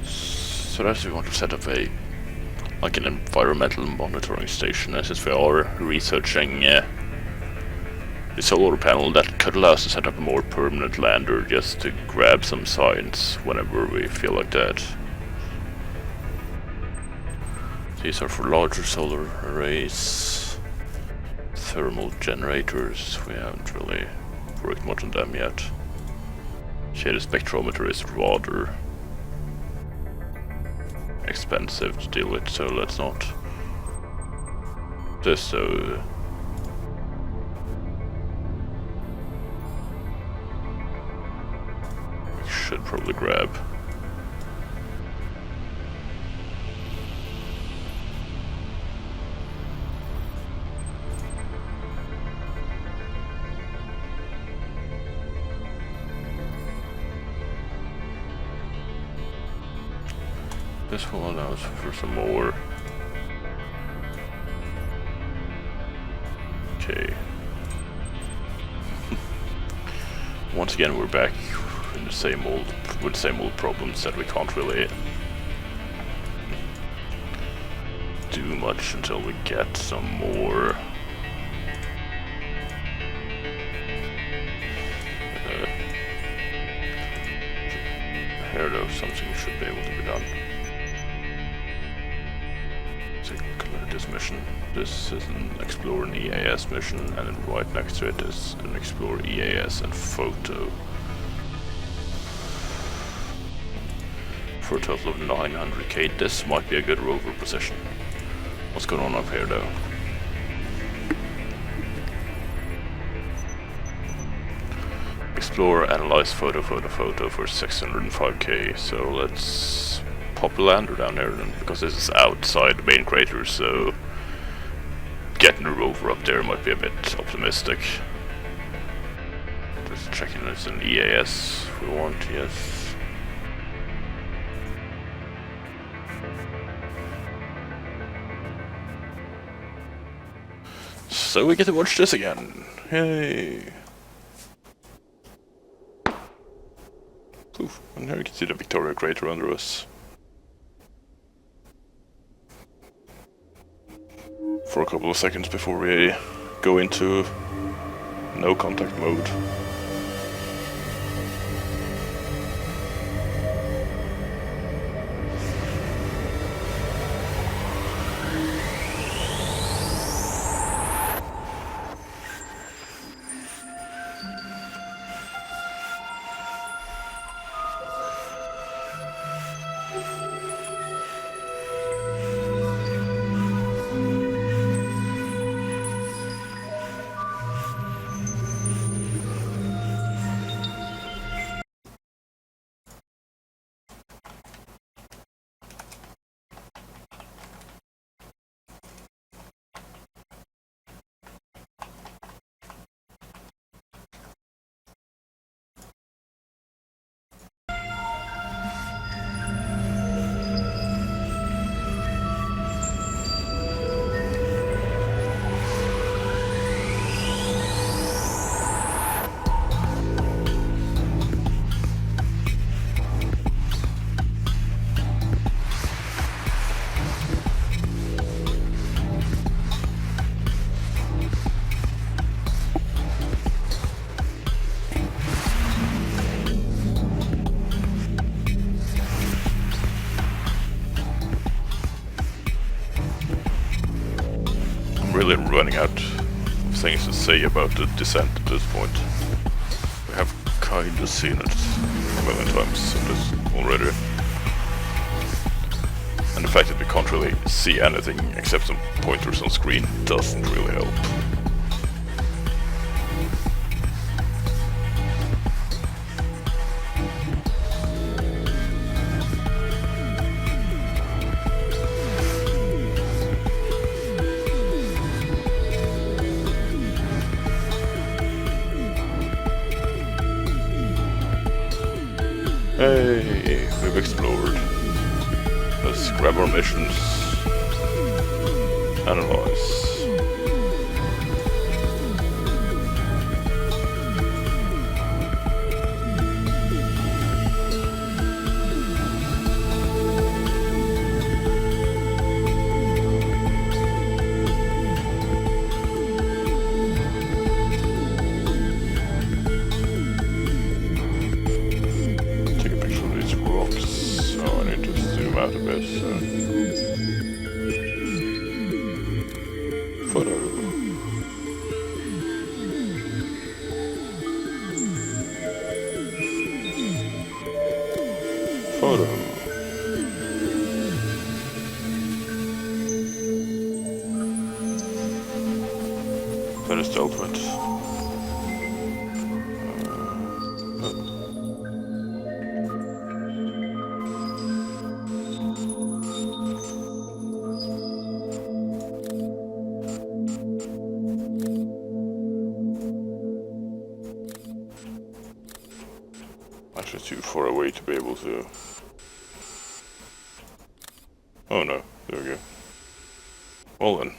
So that's we want to set up an environmental monitoring station, as if we are researching the solar panel that could allow us to set up a more permanent lander just to grab some signs whenever we feel like that. These are for larger solar arrays. Thermal generators, we haven't really worked much on them yet. Shaded spectrometer is rather expensive to deal with, so let's not. This so we should probably grab. This will allow us for some more. Okay. Once again, we're back in the same old, with the same old problems that we can't really do much until we get some more. Here though, something should be able to be done. Take a look at this mission. This is an Explore and EAS mission, and then right next to it is an Explore EAS and Photo. For a total of 900k, this might be a good rover position. What's going on up here though? Explore, analyze, photo for 605k, so let's pop a lander down there then, because this is outside the main crater, so getting a rover up there might be a bit optimistic. Just checking it's an EAS we want, yes. So we get to watch this again. Yay! Poof, and here you can see the Victoria crater under us. For a couple of seconds before we go into no contact mode. Really running out of things to say about the descent at this point. We have kinda seen it a million times in this already. And the fact that we can't really see anything except some pointers on screen doesn't really help. Hey, we've explored. Let's grab our missions. Analyze. Take a picture of these rocks. Oh, I need to zoom out a bit. Photo. Photo. That is dealt with. Actually too far away to be able to... Oh no, there we go. Well then.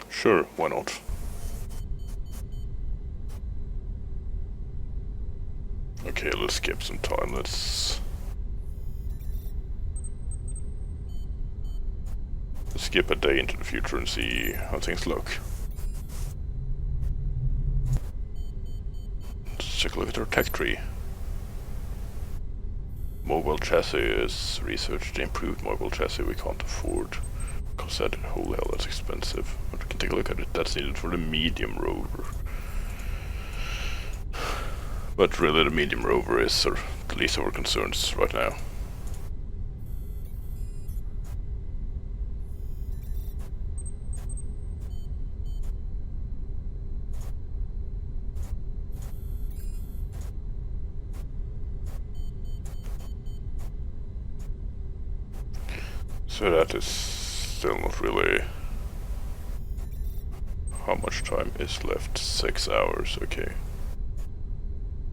Sure, why not? Okay, let's skip some time, let's skip a day into the future and see how things look. Let's take a look at our tech tree. Mobile chassis is researched. Improved mobile chassis we can't afford. Because that, holy hell, that's expensive. But we can take a look at it. That's needed for the medium rover. But really the medium rover is the least of our concerns right now. So that is still not really... How much time is left? 6 hours, okay.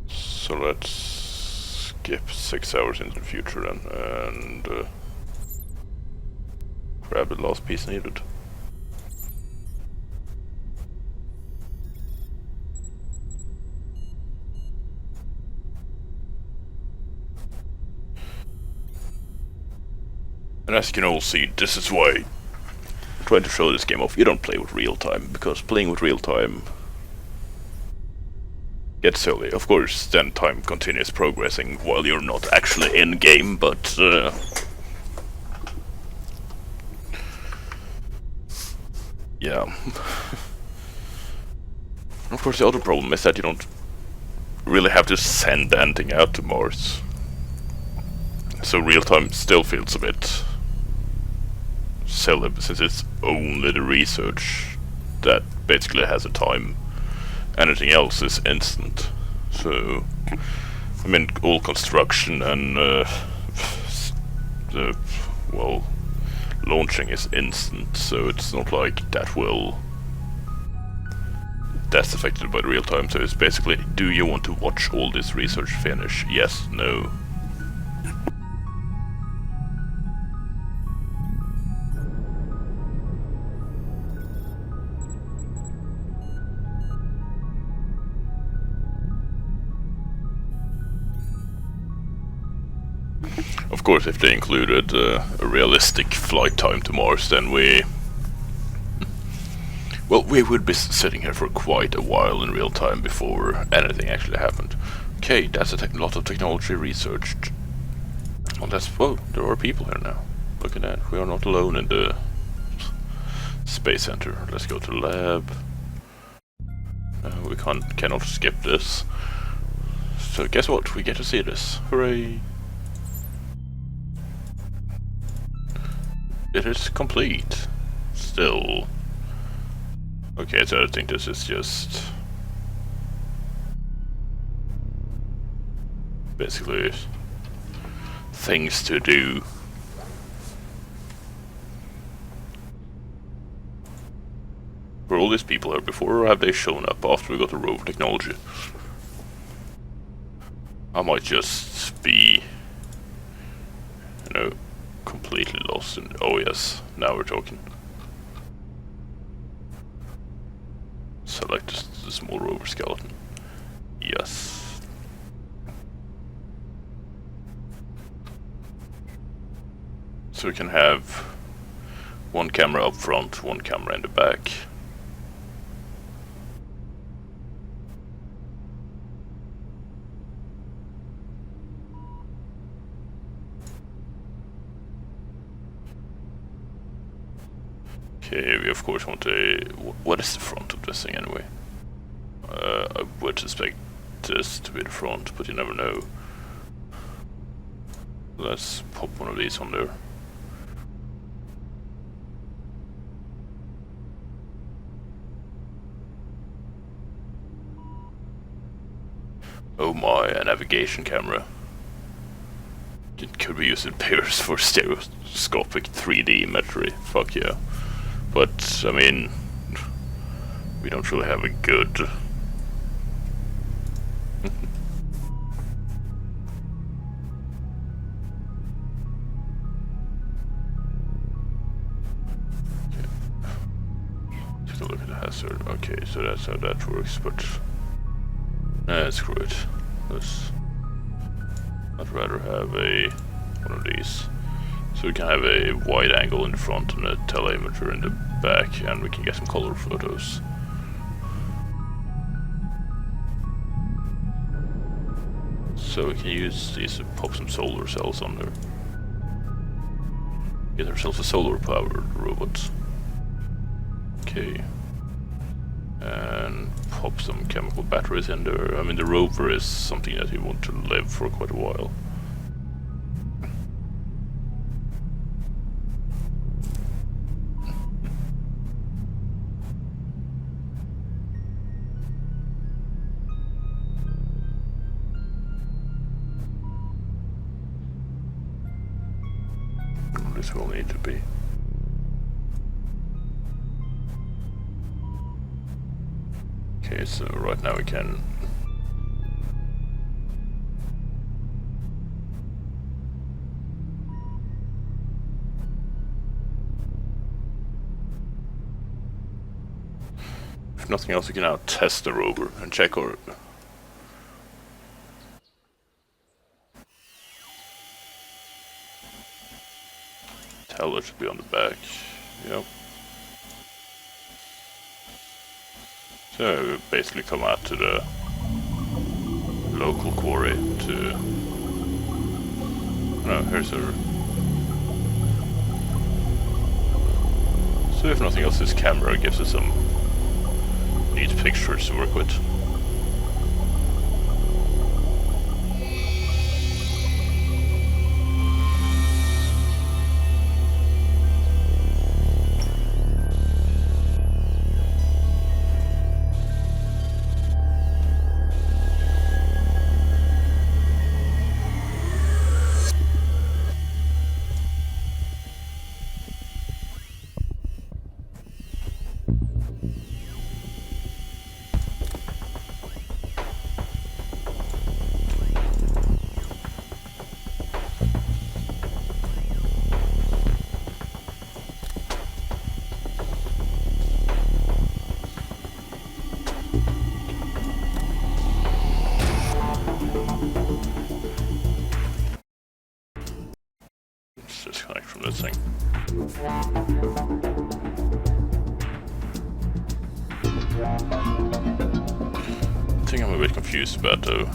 So let's skip 6 hours into the future then, and grab the last piece needed. And as you can all see, this is why I'm trying to show this game off. You don't play with real time, because playing with real time gets silly. Of course, then time continues progressing while you're not actually in game, but yeah. Of course, the other problem is that you don't really have to send anything out to Mars. So real time still feels a bit silly, since it's only the research that basically has a time. Anything else is instant. So, I mean, all construction and well, launching is instant. So it's not like that's affected by the real time. So it's basically, do you want to watch all this research finish? Yes, no. Of course, if they included a realistic flight time to Mars, then we would be sitting here for quite a while in real time before anything actually happened. Okay, that's a lot of technology researched. Well, whoa, there are people here now. Look at that, we are not alone in the space center. Let's go to the lab. We cannot skip this. So guess what, we get to see this. Hooray! It is complete. Still. Okay, so I think this is just basically things to do. Were all these people here before, or have they shown up after we got the rover technology? I might just be, you know, completely lost in... Oh yes, now we're talking. Select the small rover skeleton. Yes. So we can have one camera up front, one camera in the back. Okay, we of course want a... What is the front of this thing anyway? I would suspect this to be the front, but you never know. Let's pop one of these on there. Oh my, a navigation camera. It could be used in pairs for stereoscopic 3D imagery. Fuck yeah. But, I mean, we don't really have a good... Take a look at the hazard. Okay, so that's how that works, but... Nah, screw it. I'd rather have one of these. So we can have a wide angle in the front and a telemeter in the back, and we can get some color photos. So we can use these to pop some solar cells on there. Get ourselves a solar powered robot. Okay. And pop some chemical batteries in there. I mean, the rover is something that you want to live for quite a while. This will need to be. Okay, so right now we can... If nothing else, we can now test the rover and check our... Teller should be on the back. Yep. So we basically come out to the local quarry to... No, here's our... So if nothing else, this camera gives us some neat pictures to work with. Let's disconnect from this thing. The thing I'm a bit confused about though.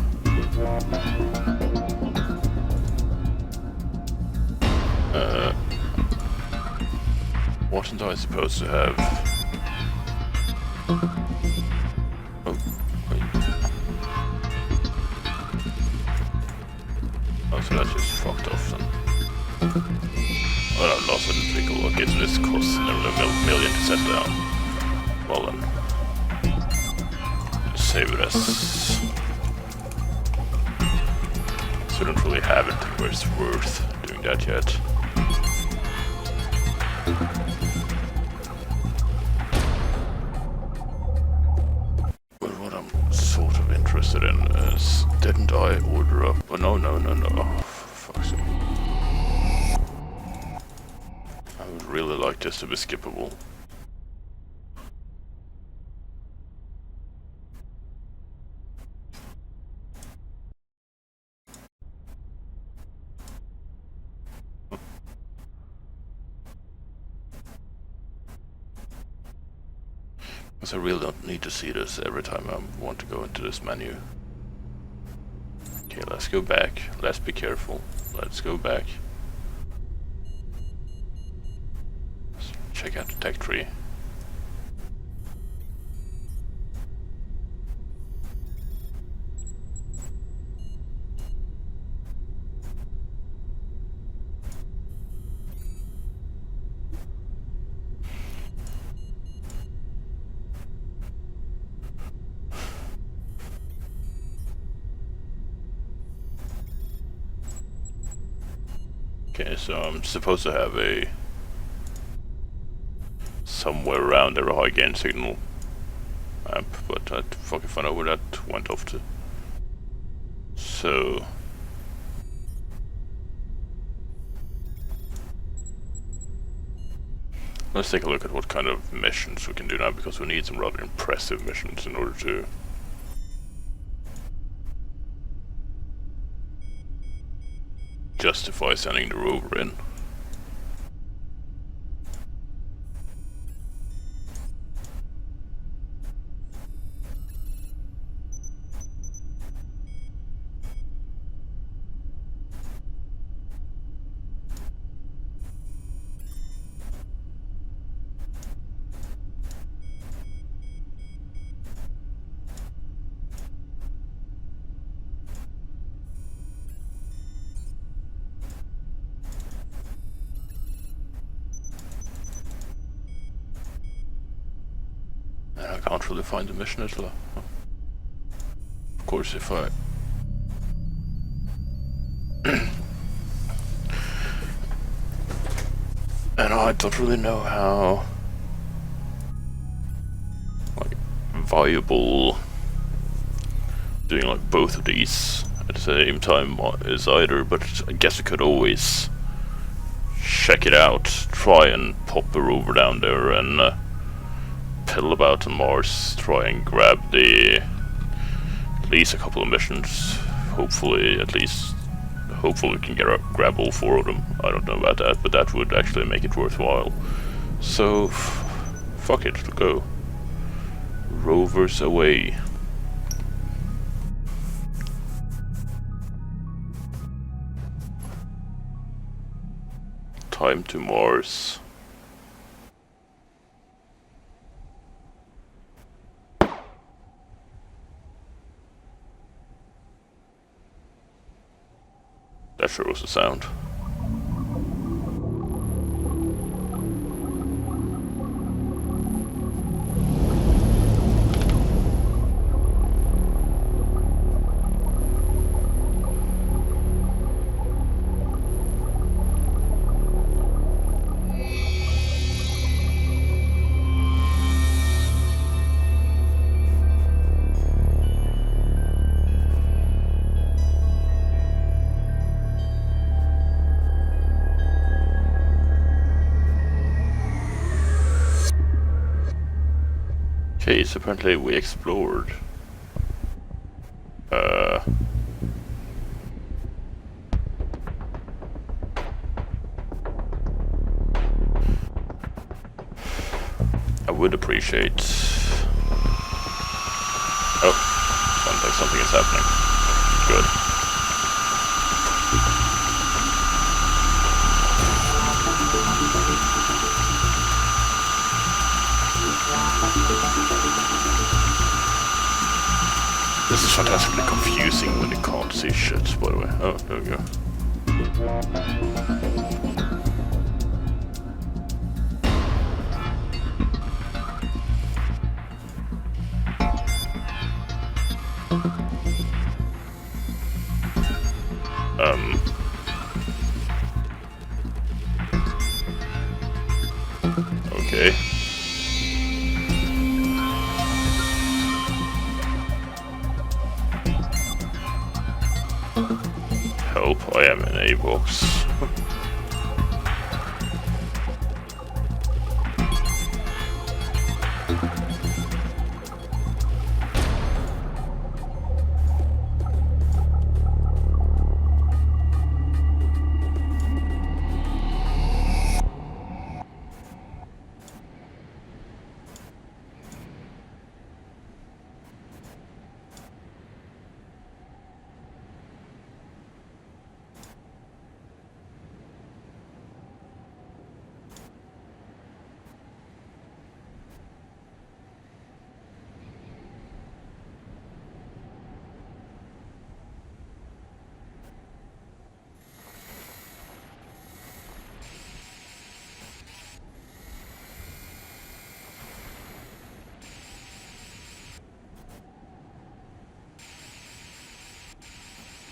Wasn't I supposed to have... Oh, wait. Oh, so that's just fucked off then. Well, I lost a twinkle. Okay, so this costs another million to set down. Well then. Save it as... So I don't really have anything where it's worth doing that yet. But what I'm sort of interested in is didn't I order up? Oh, no. Oh, for fuck's sake. I would really like this to be skippable. Because I really don't need to see this every time I want to go into this menu. Okay, let's go back. Let's be careful. Let's go back. Let's check out the tech tree. Okay, so I'm supposed to have a somewhere around there a high gain signal amp, but I fuck if I know where that went off to. So let's take a look at what kind of missions we can do now, because we need some rather impressive missions in order to justify sending the rover in. I can't really find the mission as well. Of course, if I and I don't really know how like viable doing like both of these at the same time is either, but I guess I could always check it out, try and pop a rover down there and pedal about on Mars, try and grab at least a couple of missions. Hopefully we can grab all 4 of them. I don't know about that, but that would actually make it worthwhile. So, fuck it, let's go. Rovers away. Time to Mars. That sure was a sound. Okay, so apparently we explored. I would appreciate. Oh, sounds like something is happening. Good. This is fantastically confusing when you can't see shit, by the way. Oh, there we go. Okay. Help, I am in a box.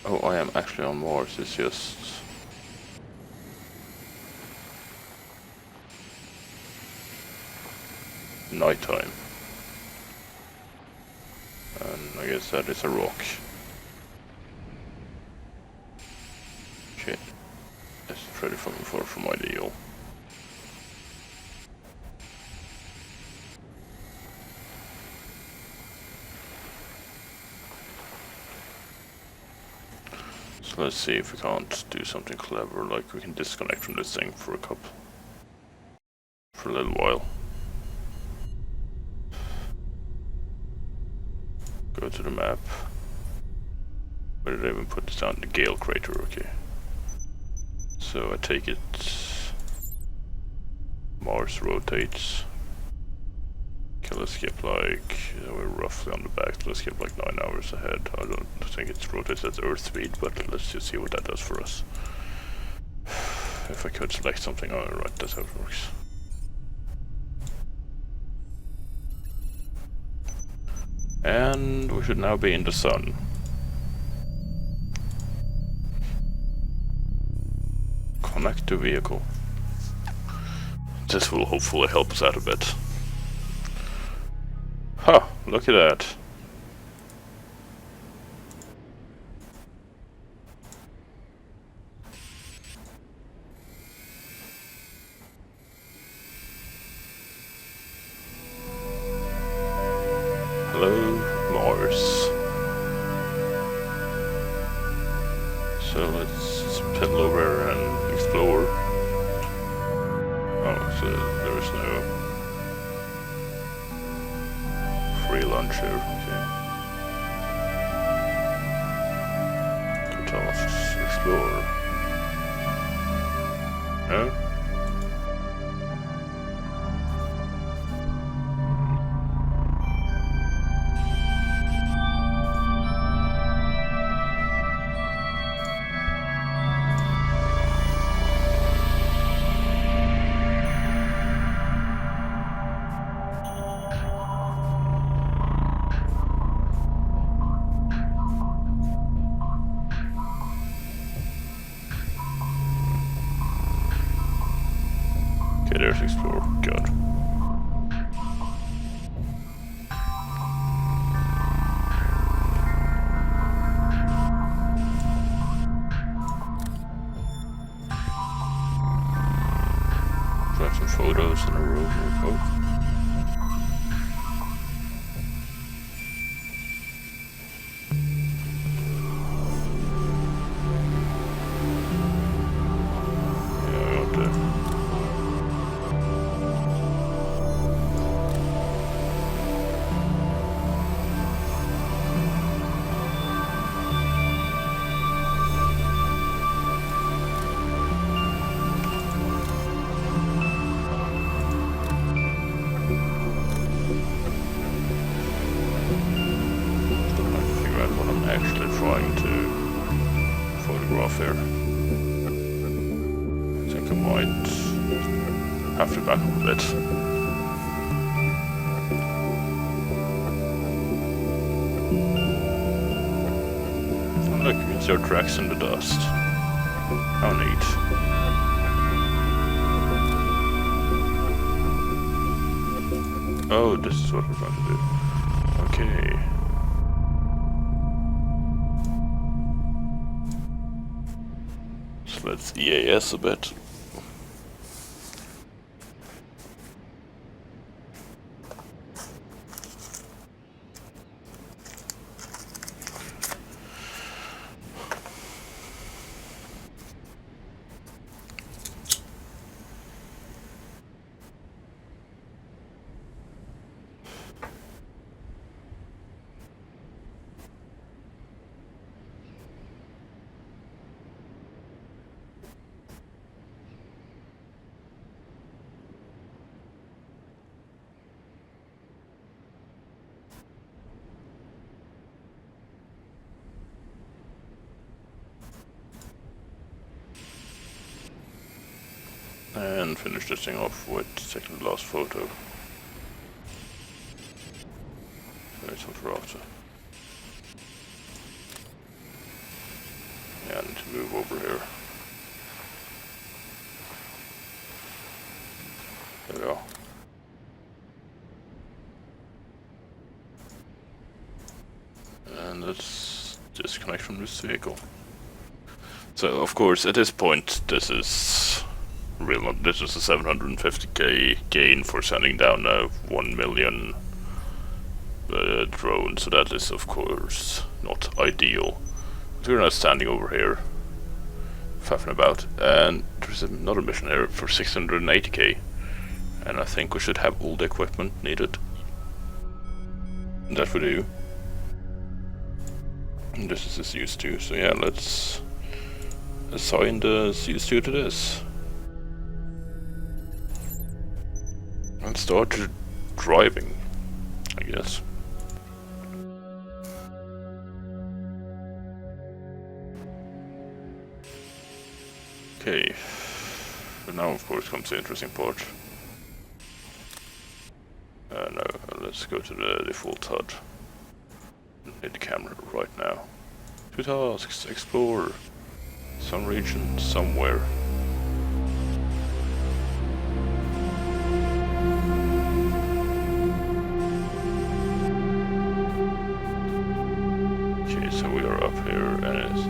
Oh, I am actually on Mars, it's just... nighttime. And I guess that is a rock. Okay. That's pretty fucking far from my deal. So let's see if we can't do something clever, like we can disconnect from this thing for a little while. Go to the map. Where did I even put this down? The Gale crater, okay. So I take it Mars rotates. Okay, let's skip like, we're roughly on the back, let's skip like 9 hours ahead. I don't think it rotates at Earth speed, but let's just see what that does for us. If I could select something, oh right, that's how it works. And we should now be in the sun. Connect to vehicle. This will hopefully help us out a bit. Huh, look at that. Hello, Mars. So let's pedal over and explore. Oh, so there is no free lunch here, okay. Good tasks, explore. No? Okay, there's explore. Good. Grab some photos in a row real quick. Actually trying to photograph here. I think I might have to back up a bit. Oh, look, you can see our tracks in the dust. How neat. Oh, this is what we're going to do. Okay. let's EAS a bit. And finish this thing off with taking the last photo. There's some for after. Yeah, I need to move over here. There we go. And let's disconnect from this vehicle. So, of course, at this point, this is real. This is a 750k gain for sending down a 1 million drone, so that is, of course, not ideal. But we're now standing over here, faffing about, and there's another mission here for 680k, and I think we should have all the equipment needed. And that we do. And this is his used to, so yeah, let's assign the used to this. And start driving, I guess. Okay, but now of course comes the interesting part. No, let's go to the default HUD. Need the camera right now. 2 tasks, explore some region somewhere. Okay, so we are up here and it's...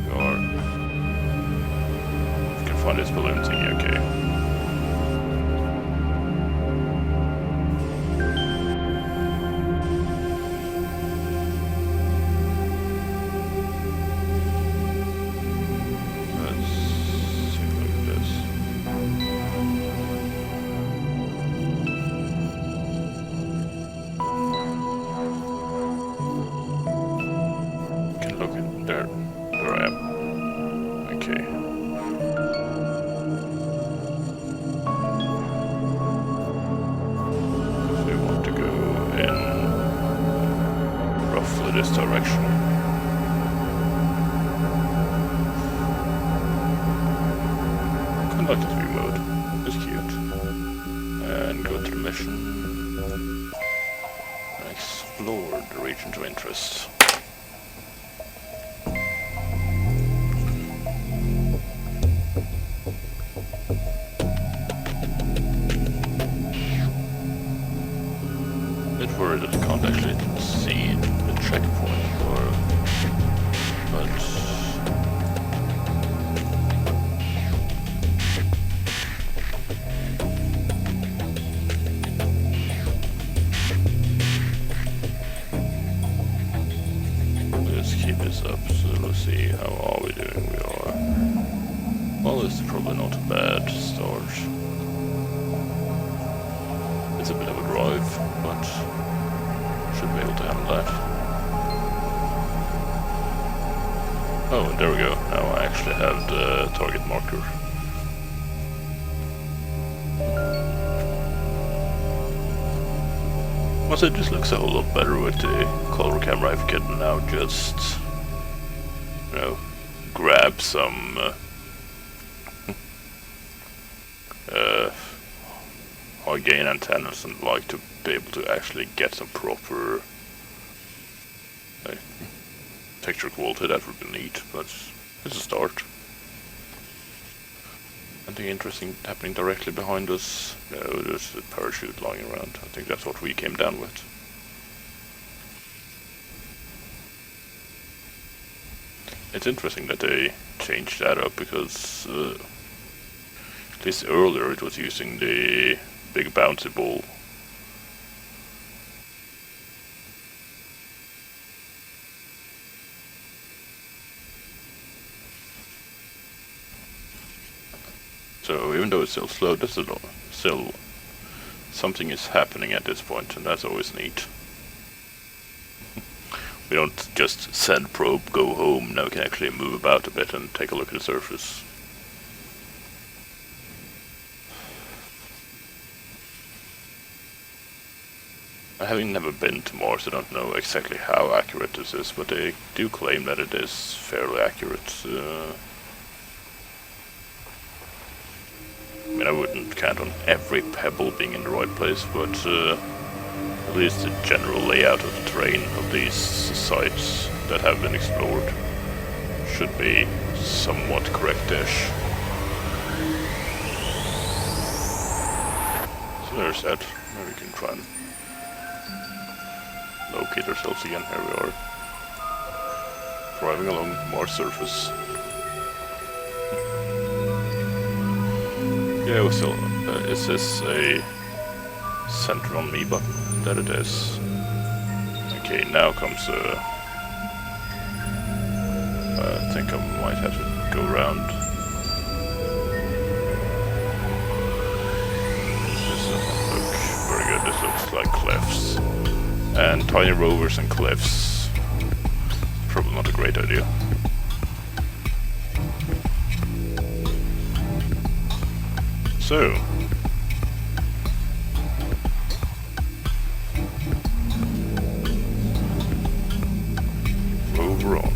We are... We can find this balloon thingy, okay. This direction. Conducted view mode. It's cute. And go to the mission. And explore the regions of interest. Bit worried that I can't actually see the checkpoint, but let's keep this up. So let's see, how are we doing? We are, well, it's probably not a bad start. It's a bit of a drive, but should be able to handle that. Oh, there we go. Now I actually have the target marker. Must it just looks a whole lot better with the color camera if you can now just, you know, grab some high gain antennas and like to be able to actually get some proper texture quality. That would be neat, but it's a start. Anything interesting happening directly behind us? No, there's a parachute lying around. I think that's what we came down with. it's interesting that they changed that up, because at least earlier it was using the big bouncy ball. So even though it's still slow, this is still something is happening at this point, and that's always neat. We don't just send probe, go home. Now we can actually move about a bit and take a look at the surface. Having never been to Mars, I don't know exactly how accurate this is, but they do claim that it is fairly accurate. I mean, I wouldn't count on every pebble being in the right place, but at least the general layout of the terrain of these sites that have been explored should be somewhat correct-ish. So there's that. Now we can try and locate ourselves again. Here we are, driving along Mars surface. Yeah, so is this a center on me button? That it is. Okay, now comes I think I might have to go around. This doesn't look very good. This looks like cliffs. And tiny rovers and cliffs. Probably not a great idea. So, rover on.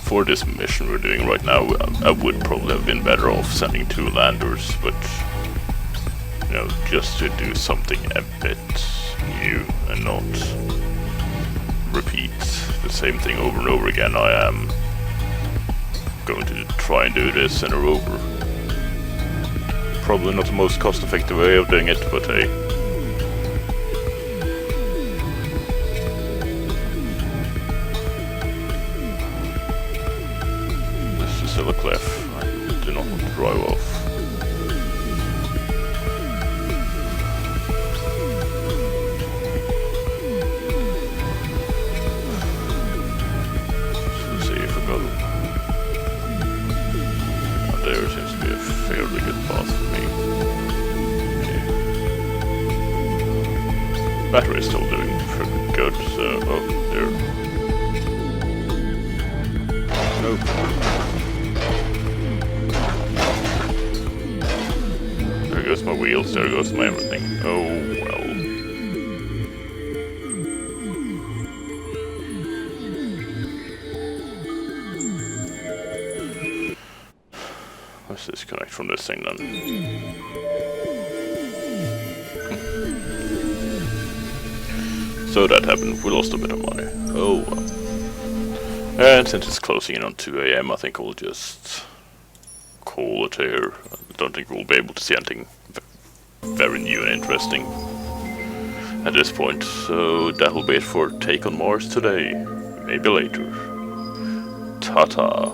For this mission we're doing right now, I would probably have been better off sending 2 landers, but you know, just to do something a bit new and not repeat the same thing over and over again, I am going to try and do this in a rover. Probably not the most cost-effective way of doing it, but hey. This is still a cliff. I do not want to drive off. There seems to be a fairly good path for me. Okay. Battery is still doing pretty good, so... oh, there. Nope. There goes my wheels, there goes my everything. Oh, well. Let's disconnect from this thing then. So that happened, we lost a bit of money. Oh well. And since it's closing in on 2 AM, I think we'll just call it here. I don't think we'll be able to see anything very new and interesting at this point. So that'll be it for Take on Mars today. Maybe later. Ta-ta.